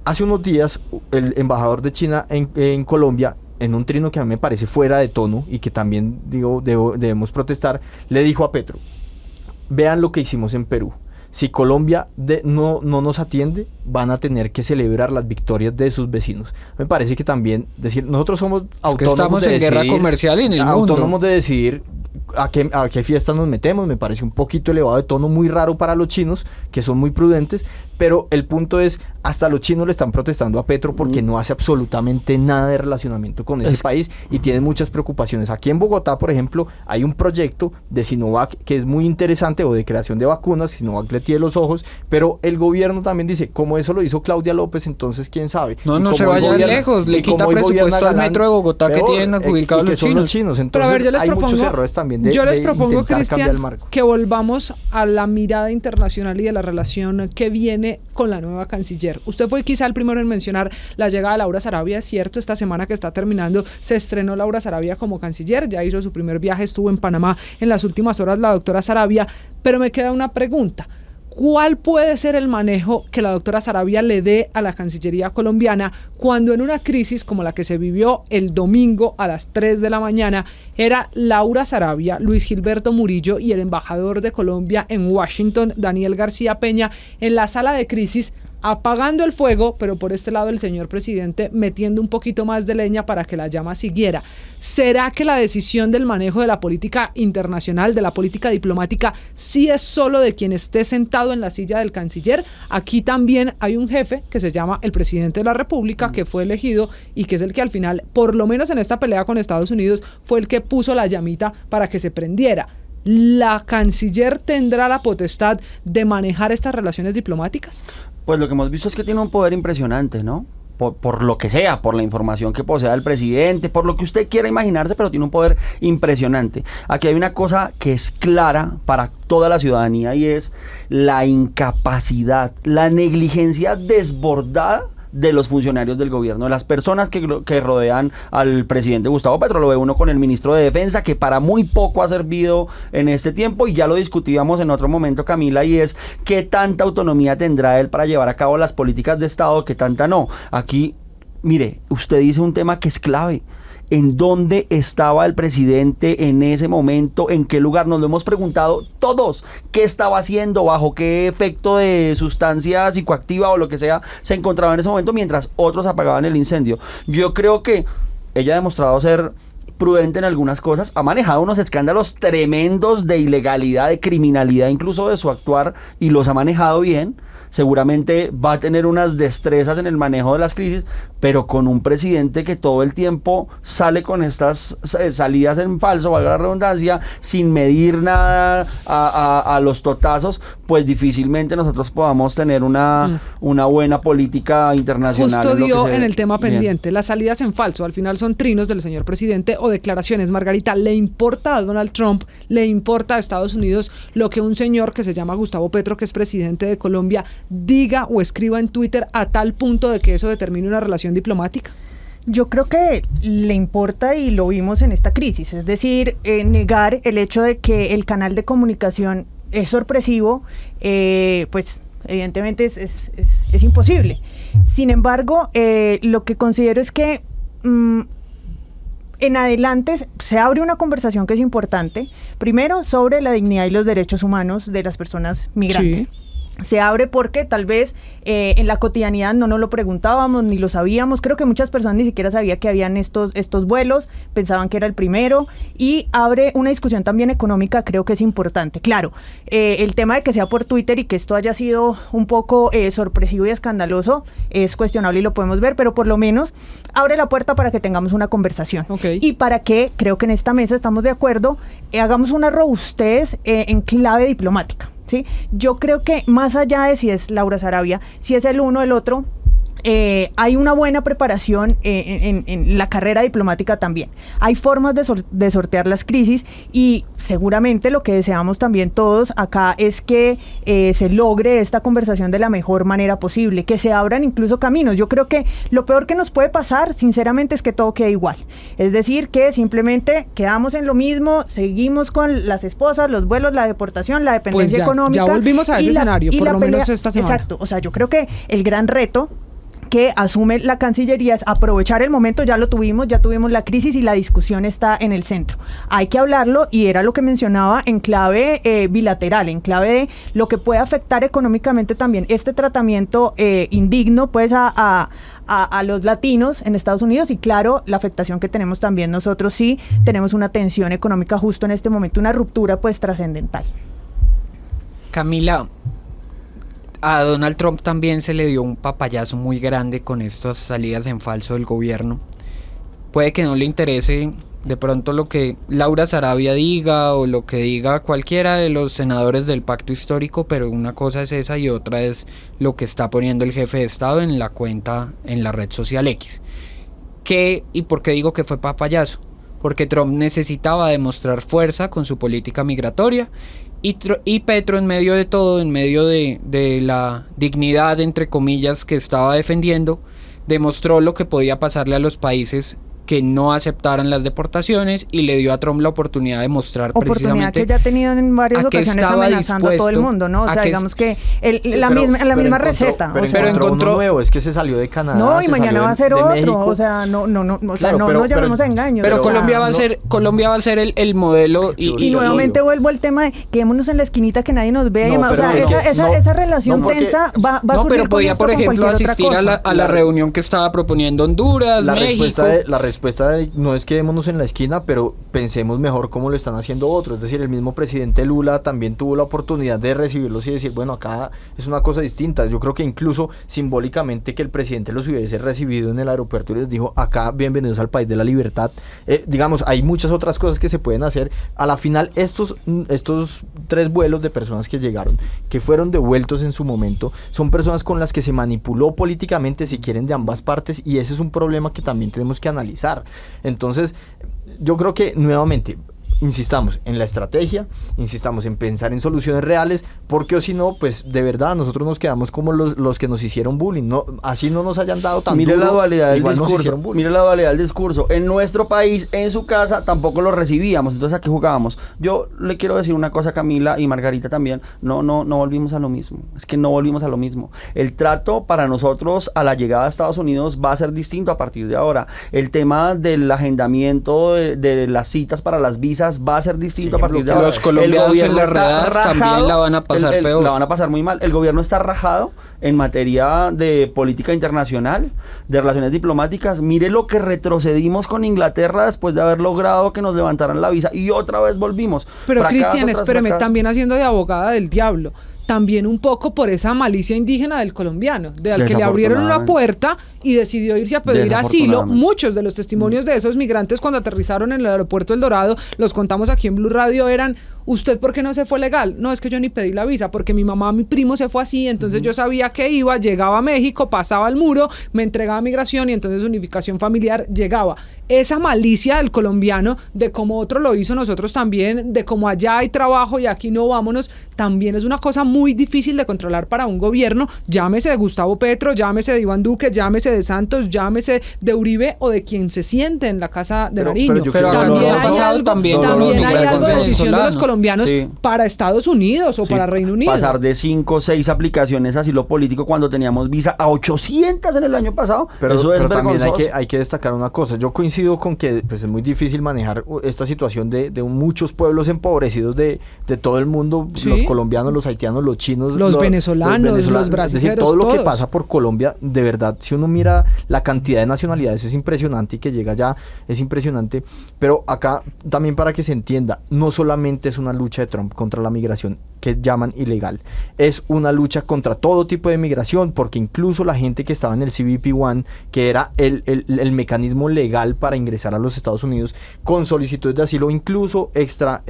Hace unos días, el embajador de China en Colombia, en un trino que a mí me parece fuera de tono y que también debemos protestar, le dijo a Petro: vean lo que hicimos en Perú. Si Colombia no nos atiende, van a tener que celebrar las victorias de sus vecinos. Me parece que también decir, nosotros somos autónomos, que estamos en guerra comercial en el mundo. Autónomos de decidir a qué fiesta nos metemos. Me parece un poquito elevado de tono, muy raro para los chinos, que son muy prudentes, pero el punto es, hasta los chinos le están protestando a Petro porque no hace absolutamente nada de relacionamiento con ese país y tienen muchas preocupaciones. Aquí en Bogotá, por ejemplo, hay un proyecto de Sinovac que es muy interesante, o de creación de vacunas. Sinovac le tiene los ojos, pero el gobierno también dice, como eso lo hizo Claudia López, entonces quién sabe. No se vaya lejos, le quita presupuesto al metro de Bogotá que tienen adjudicados los chinos. Entonces, pero a ver, hay muchos errores también yo les propongo, Cristian, que volvamos a la mirada internacional y de la relación que viene con la nueva canciller. Usted fue quizá el primero en mencionar la llegada de Laura Sarabia. Es cierto, esta semana que está terminando se estrenó Laura Sarabia como canciller, ya hizo su primer viaje, estuvo en Panamá en las últimas horas la doctora Sarabia, pero me queda una pregunta. ¿Cuál puede ser el manejo que la doctora Sarabia le dé a la Cancillería colombiana cuando en una crisis como la que se vivió el domingo a las 3 de la mañana era Laura Sarabia, Luis Gilberto Murillo y el embajador de Colombia en Washington, Daniel García Peña, en la sala de crisis, apagando el fuego, pero por este lado el señor presidente metiendo un poquito más de leña para que la llama siguiera? ¿Será que la decisión del manejo de la política internacional, de la política diplomática, sí es solo de quien esté sentado en la silla del canciller? Aquí también hay un jefe que se llama el presidente de la República, que fue elegido y que es el que al final, por lo menos en esta pelea con Estados Unidos, fue el que puso la llamita para que se prendiera. ¿La canciller tendrá la potestad de manejar estas relaciones diplomáticas? Pues lo que hemos visto es que tiene un poder impresionante, ¿no? Por lo que sea, por la información que posea el presidente, por lo que usted quiera imaginarse, pero tiene un poder impresionante. Aquí hay una cosa que es clara para toda la ciudadanía, y es la incapacidad, la negligencia desbordada de los funcionarios del gobierno, de las personas que rodean al presidente Gustavo Petro. Lo ve uno con el ministro de Defensa, que para muy poco ha servido en este tiempo, y ya lo discutíamos en otro momento, Camila, y es qué tanta autonomía tendrá él para llevar a cabo las políticas de Estado, qué tanta no. Aquí mire, usted dice un tema que es clave. ¿En dónde estaba el presidente en ese momento? ¿En qué lugar? Nos lo hemos preguntado todos. ¿Qué estaba haciendo? ¿Bajo qué efecto de sustancia psicoactiva o lo que sea se encontraba en ese momento mientras otros apagaban el incendio? Yo creo que ella ha demostrado ser prudente en algunas cosas, ha manejado unos escándalos tremendos de ilegalidad, de criminalidad, incluso de su actuar, y los ha manejado bien. Seguramente va a tener unas destrezas en el manejo de las crisis, pero con un presidente que todo el tiempo sale con estas salidas en falso, valga la redundancia, sin medir nada a los totazos, pues difícilmente nosotros podamos tener una buena política internacional. Justo dio en el tema pendiente, las salidas en falso, al final son trinos del señor presidente o declaraciones. Margarita, ¿le importa a Donald Trump, le importa a Estados Unidos lo que un señor que se llama Gustavo Petro, que es presidente de Colombia, diga o escriba en Twitter a tal punto de que eso determine una relación diplomática? Yo creo que le importa y lo vimos en esta crisis, es decir, negar el hecho de que el canal de comunicación es sorpresivo, pues evidentemente es imposible. Sin embargo, lo que considero es que en adelante se abre una conversación que es importante, primero sobre la dignidad y los derechos humanos de las personas migrantes. Sí. Se abre porque tal vez en la cotidianidad no nos lo preguntábamos ni lo sabíamos. Creo que muchas personas ni siquiera sabían que habían estos vuelos, pensaban que era el primero, y abre una discusión también económica, creo que es importante. Claro, el tema de que sea por Twitter y que esto haya sido un poco sorpresivo y escandaloso es cuestionable y lo podemos ver, pero por lo menos abre la puerta para que tengamos una conversación. Okay. Y para que, creo que en esta mesa estamos de acuerdo, hagamos una robustez en clave diplomática. ¿Sí? Yo creo que más allá de si es Laura Sarabia, si es el uno o el otro, hay una buena preparación en la carrera diplomática también. Hay formas de sortear las crisis y seguramente lo que deseamos también todos acá es que se logre esta conversación de la mejor manera posible, que se abran incluso caminos. Yo creo que lo peor que nos puede pasar, sinceramente, es que todo quede igual. Es decir, que simplemente quedamos en lo mismo, seguimos con las esposas, los vuelos, la deportación, la dependencia pues económica. Ya volvimos a ese escenario, por lo menos esta semana. Exacto, o sea, yo creo que el gran reto que asume la Cancillería es aprovechar el momento. Ya tuvimos la crisis y la discusión está en el centro. Hay que hablarlo, y era lo que mencionaba, en clave bilateral, en clave de lo que puede afectar económicamente también este tratamiento indigno pues a los latinos en Estados Unidos, y claro, la afectación que tenemos también nosotros sí tenemos una tensión económica justo en este momento, una ruptura pues trascendental. Camila, a Donald Trump también se le dio un papayazo muy grande con estas salidas en falso del gobierno. Puede que no le interese de pronto lo que Laura Sarabia diga o lo que diga cualquiera de los senadores del pacto histórico, pero una cosa es esa y otra es lo que está poniendo el jefe de Estado en la cuenta en la red social X. ¿Y por qué digo que fue papayazo? Porque Trump necesitaba demostrar fuerza con su política migratoria, y Petro, en medio de todo, en medio de la dignidad, entre comillas, que estaba defendiendo, demostró lo que podía pasarle a los países que no aceptaran las deportaciones, y le dio a Trump la oportunidad de mostrar precisamente que ya ha tenido en varias ocasiones amenazando a todo el mundo, ¿no? O sea, digamos que la misma receta. Pero encontró uno nuevo, es que se salió de Canadá. No, y mañana va a ser otro, México. O sea, no nos llevemos a engaños. Pero Colombia va a ser el modelo, y nuevamente vuelvo al tema de quedémonos en la esquinita que nadie nos vea. O sea, esa relación tensa va a surgir. Pero podía, por ejemplo, asistir a la reunión que estaba proponiendo Honduras, México. La respuesta no es quedémonos en la esquina, pero pensemos mejor cómo lo están haciendo otros. Es decir, el mismo presidente Lula también tuvo la oportunidad de recibirlos y decir, bueno, acá es una cosa distinta. Yo creo que incluso simbólicamente que el presidente los hubiese recibido en el aeropuerto y les dijo, acá bienvenidos al país de la libertad. Digamos, hay muchas otras cosas que se pueden hacer. A la final, estos 3 vuelos de personas que llegaron, que fueron devueltos en su momento, son personas con las que se manipuló políticamente, si quieren, de ambas partes, y ese es un problema que también tenemos que analizar. Entonces, yo creo que nuevamente insistamos en la estrategia, insistamos en pensar en soluciones reales, porque o si no, pues de verdad nosotros nos quedamos como los que nos hicieron bullying, no, así no nos hayan dado tan Mire duro, la dualidad del igual nos discurso. hicieron bullying. Mire la dualidad del discurso. En nuestro país, en su casa, tampoco lo recibíamos. Entonces, ¿a qué jugábamos? Yo le quiero decir una cosa, Camila y Margarita también. No volvimos a lo mismo. Es que no volvimos a lo mismo. El trato para nosotros a la llegada a Estados Unidos va a ser distinto a partir de ahora. El tema del agendamiento de las citas para las visas va a ser distinto a partir de ahora. Los colombianos en las redadas también la van a pasar peor. La van a pasar muy mal. El gobierno está rajado en materia de política internacional, de relaciones diplomáticas. Mire lo que retrocedimos con Inglaterra después de haber logrado que nos levantaran la visa y otra vez volvimos. Pero Fracaso Cristian, tras espéreme, fracaso. también haciendo de abogada del diablo, también un poco por esa malicia indígena del colombiano, al que le abrieron una puerta y decidió irse a pedir asilo. Muchos de los testimonios de esos migrantes cuando aterrizaron en el aeropuerto El Dorado, los contamos aquí en Blue Radio, eran: ¿usted por qué no se fue legal? No, es que yo ni pedí la visa, porque mi mamá, mi primo se fue así, entonces yo sabía que iba, llegaba a México, pasaba el muro, me entregaba migración y entonces unificación familiar llegaba. Esa malicia del colombiano, de cómo otro lo hizo, nosotros también, de cómo allá hay trabajo y aquí no, vámonos, también es una cosa muy difícil de controlar para un gobierno, llámese de Gustavo Petro, llámese de Iván Duque, llámese de Santos, llámese de Uribe o de quien se siente en la casa de Nariño. Pero también acá hay algo, también hay algo de decisión de los colombianos Sí. para Estados Unidos o Sí, para Reino Unido. pasar de 5 o 6 aplicaciones a asilo político cuando teníamos visa a 800 en el año pasado, eso es pero también vergonzoso. hay que destacar una cosa. Yo coincido con que pues, es muy difícil manejar esta situación de muchos pueblos empobrecidos de todo el mundo, ¿Sí? los colombianos, los haitianos, los chinos, Los venezolanos, los brasileños, es decir, todo lo que todos. pasa por Colombia, de verdad, si uno mira la cantidad de nacionalidades es impresionante y que llega allá es impresionante, pero acá también para que se entienda, no solamente es una lucha de Trump contra la migración que llaman ilegal, es una lucha contra todo tipo de migración, porque incluso la gente que estaba en el CBP-1, que era el mecanismo legal para ingresar a los Estados Unidos con solicitudes de asilo, incluso extra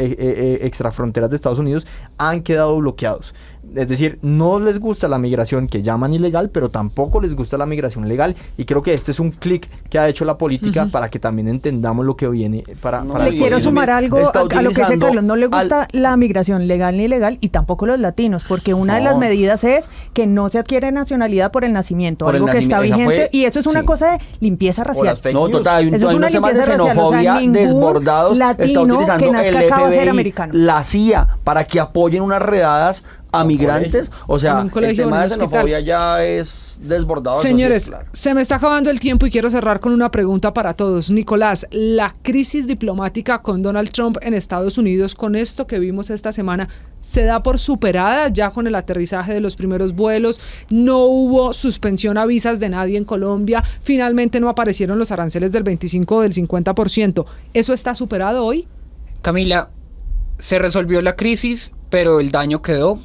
fronteras de Estados Unidos, han quedado bloqueados. Es decir, no les gusta la migración que llaman ilegal, pero tampoco les gusta la migración legal, y creo que este es un clic que ha hecho la política para que también entendamos lo que viene para Le quiero sumar algo a lo que dice Carlos. No le gusta la migración legal ni ilegal, y tampoco los latinos, porque una de las medidas es que no se adquiere nacionalidad por el nacimiento, Por el algo que está nacimiento, vigente, y eso es una cosa de limpieza racial. No, total, Eso es una temas de limpieza racial, xenofobia ningún desbordados está latino utilizando que nazca el acá va a ser FBI, americano. la CIA, para que apoyen unas redadas a migrantes. O sea, En un colegio, el tema en un de hospital. xenofobia ya es desbordado. eso sí Señores, es claro. se me está acabando el tiempo y quiero cerrar con una pregunta para todos. Nicolás, la crisis diplomática con Donald Trump en Estados Unidos, con esto que vimos esta semana, ¿se da por superada ya con el aterrizaje de los primeros vuelos? ¿No hubo suspensión a visas de nadie en Colombia? ¿Finalmente no aparecieron los aranceles del 25 o del 50%? ¿Eso está superado hoy? Camila, se resolvió la crisis, pero el daño quedó.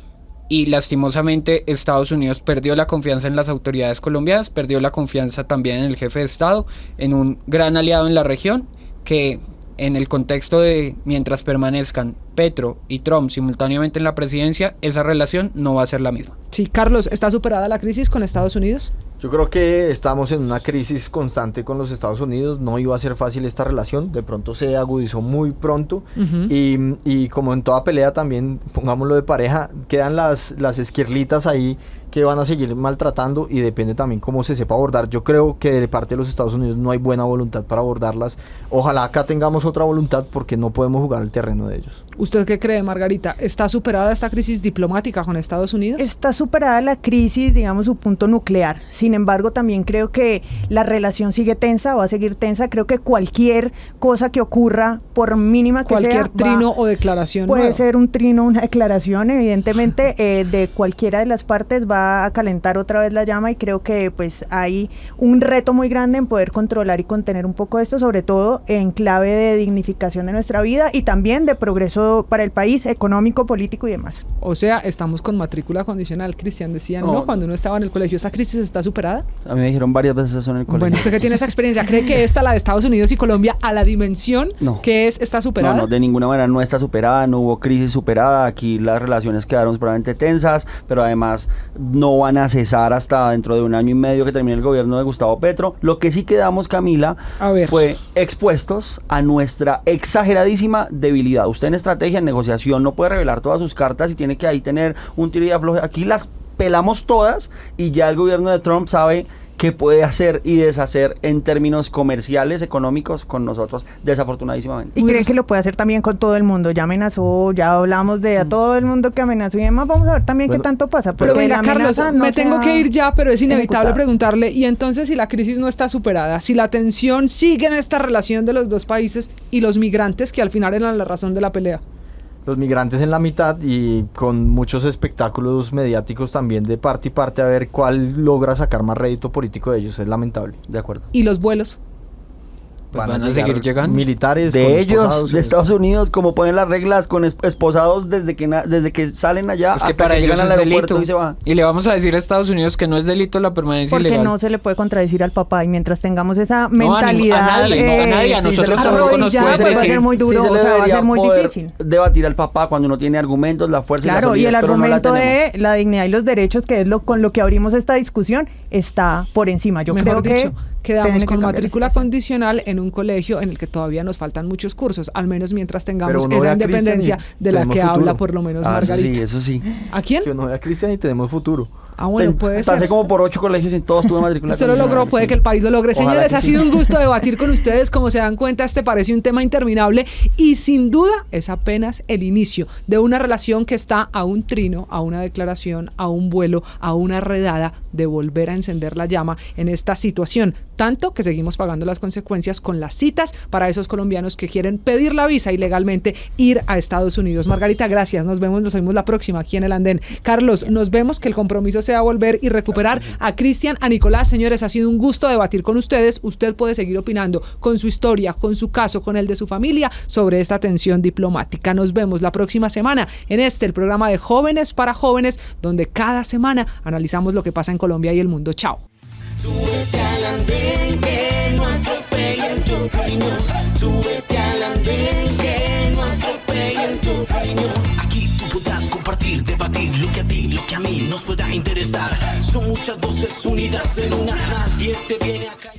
Y lastimosamente Estados Unidos perdió la confianza en las autoridades colombianas, perdió la confianza también en el jefe de Estado, en un gran aliado en la región, que en el contexto de mientras permanezcan Petro y Trump simultáneamente en la presidencia, esa relación no va a ser la misma. Sí, Carlos, ¿está superada la crisis con Estados Unidos? Yo creo que estamos en una crisis constante con los Estados Unidos, no iba a ser fácil esta relación, de pronto se agudizó muy pronto, y como en toda pelea también, pongámoslo de pareja, quedan las esquirlitas ahí que van a seguir maltratando, y depende también cómo se sepa abordar. Yo creo que de parte de los Estados Unidos no hay buena voluntad para abordarlas. Ojalá acá tengamos otra voluntad, porque no podemos jugar el terreno de ellos. ¿Usted qué cree, Margarita? ¿Está superada esta crisis diplomática con Estados Unidos? Está superada la crisis, digamos, su punto nuclear. Sin embargo, también creo que la relación sigue tensa, va a seguir tensa. Creo que cualquier cosa que ocurra, por mínima que cualquier sea, trino o declaración puede nueva. ser un trino, una declaración, evidentemente, de cualquiera de las partes va a calentar otra vez la llama, y creo que pues hay un reto muy grande en poder controlar y contener un poco esto, sobre todo en clave de dignificación de nuestra vida y también de progreso para el país, económico, político y demás. O sea, estamos con matrícula condicional, Cristian, decían, ¿no? Cuando uno estaba en el colegio, esta crisis está superada. superada? A mí me dijeron varias veces eso en el colegio. Bueno, usted que tiene esa experiencia, ¿cree que esta, la de Estados Unidos y Colombia, a la dimensión No. que es, está superada? No, de ninguna manera no está superada, no hubo crisis superada, aquí las relaciones quedaron probablemente tensas, pero además no van a cesar hasta dentro de 1 año y medio que termine el gobierno de Gustavo Petro. Lo que sí quedamos, Camila, A ver. fue expuestos a nuestra exageradísima debilidad. Usted en estrategia, en negociación, no puede revelar todas sus cartas y tiene que ahí tener un tiro y afloje. Aquí las pelamos todas y ya el gobierno de Trump sabe qué puede hacer y deshacer en términos comerciales, económicos con nosotros, desafortunadísimamente. Y cree que lo puede hacer también con todo el mundo. Ya amenazó, ya hablamos de a todo el mundo que amenazó y demás. Vamos a ver también qué tanto pasa. Pero porque venga, la Carlos, amenaza no me se tengo ha que ir ya, pero es inevitable ejecutado. preguntarle, y entonces si la crisis no está superada, si la tensión sigue en esta relación de los dos países y los migrantes que al final eran la razón de la pelea. Los migrantes en la mitad y con muchos espectáculos mediáticos también de parte y parte a ver cuál logra sacar más rédito político de ellos, es lamentable. De acuerdo. Y los vuelos. Pues van a seguir llegar llegando. militares con De ellos, esposados, de Estados Unidos, como ponen las reglas, con esposados desde que salen allá Es que hasta para que ellos llegan es al aeropuerto delito. y se van. Y le vamos a decir a Estados Unidos que no es delito la permanencia Porque ilegal. no se le puede contradecir al papá y mientras tengamos esa No, a ni- mentalidad a nadie, a sí, nosotros se le- tampoco nos arrodillada, pueden pues va a decir. ser muy duro, Sí se le o sea, va a debería ser muy poder difícil. debatir al papá cuando no tiene argumentos, la fuerza y la Claro, y solidez, el pero no la argumento tenemos. de la dignidad y los derechos, que es con lo que abrimos esta discusión, está por encima. Yo Mejor creo dicho, que quedamos tiene que con cambiar la matrícula situación. condicional en un colegio en el que todavía nos faltan muchos cursos, al menos mientras Pero tengamos uno ve esa a Cristian independencia y de la tenemos que futuro. habla por lo menos Margarita. Eso sí. ¿A quién? Que uno ve a Cristian y tenemos futuro. Ah, bueno, puede Pasé ser. como por 8 colegios y en todos tuve matrícula Usted lo condicional. logró, puede que el país lo logre. Ojalá Señores, que ha sí. sido un gusto debatir con ustedes. Como se dan cuenta, este parece un tema interminable y sin duda es apenas el inicio de una relación que está a un trino, a una declaración, a un vuelo, a una redada de volver a encender la llama en esta situación. Tanto que seguimos pagando las consecuencias con las citas para esos colombianos que quieren pedir la visa ilegalmente, ir a Estados Unidos. Margarita, gracias. Nos vemos, nos oímos la próxima aquí en El Andén. Carlos, nos vemos, que el compromiso sea volver y recuperar a Cristian, a Nicolás. Señores, ha sido un gusto debatir con ustedes. Usted puede seguir opinando con su historia, con su caso, con el de su familia sobre esta tensión diplomática. Nos vemos la próxima semana en el programa de Jóvenes para Jóvenes, donde cada semana analizamos lo que pasa en Colombia y el mundo. Chao. Súbete al andén que no atropellen tu opinión. Súbete al andén que no atropellen tu opinión. Aquí tú podrás compartir, debatir lo que a ti, lo que a mí nos pueda interesar. Son muchas voces unidas en una. Nadie te viene a callar.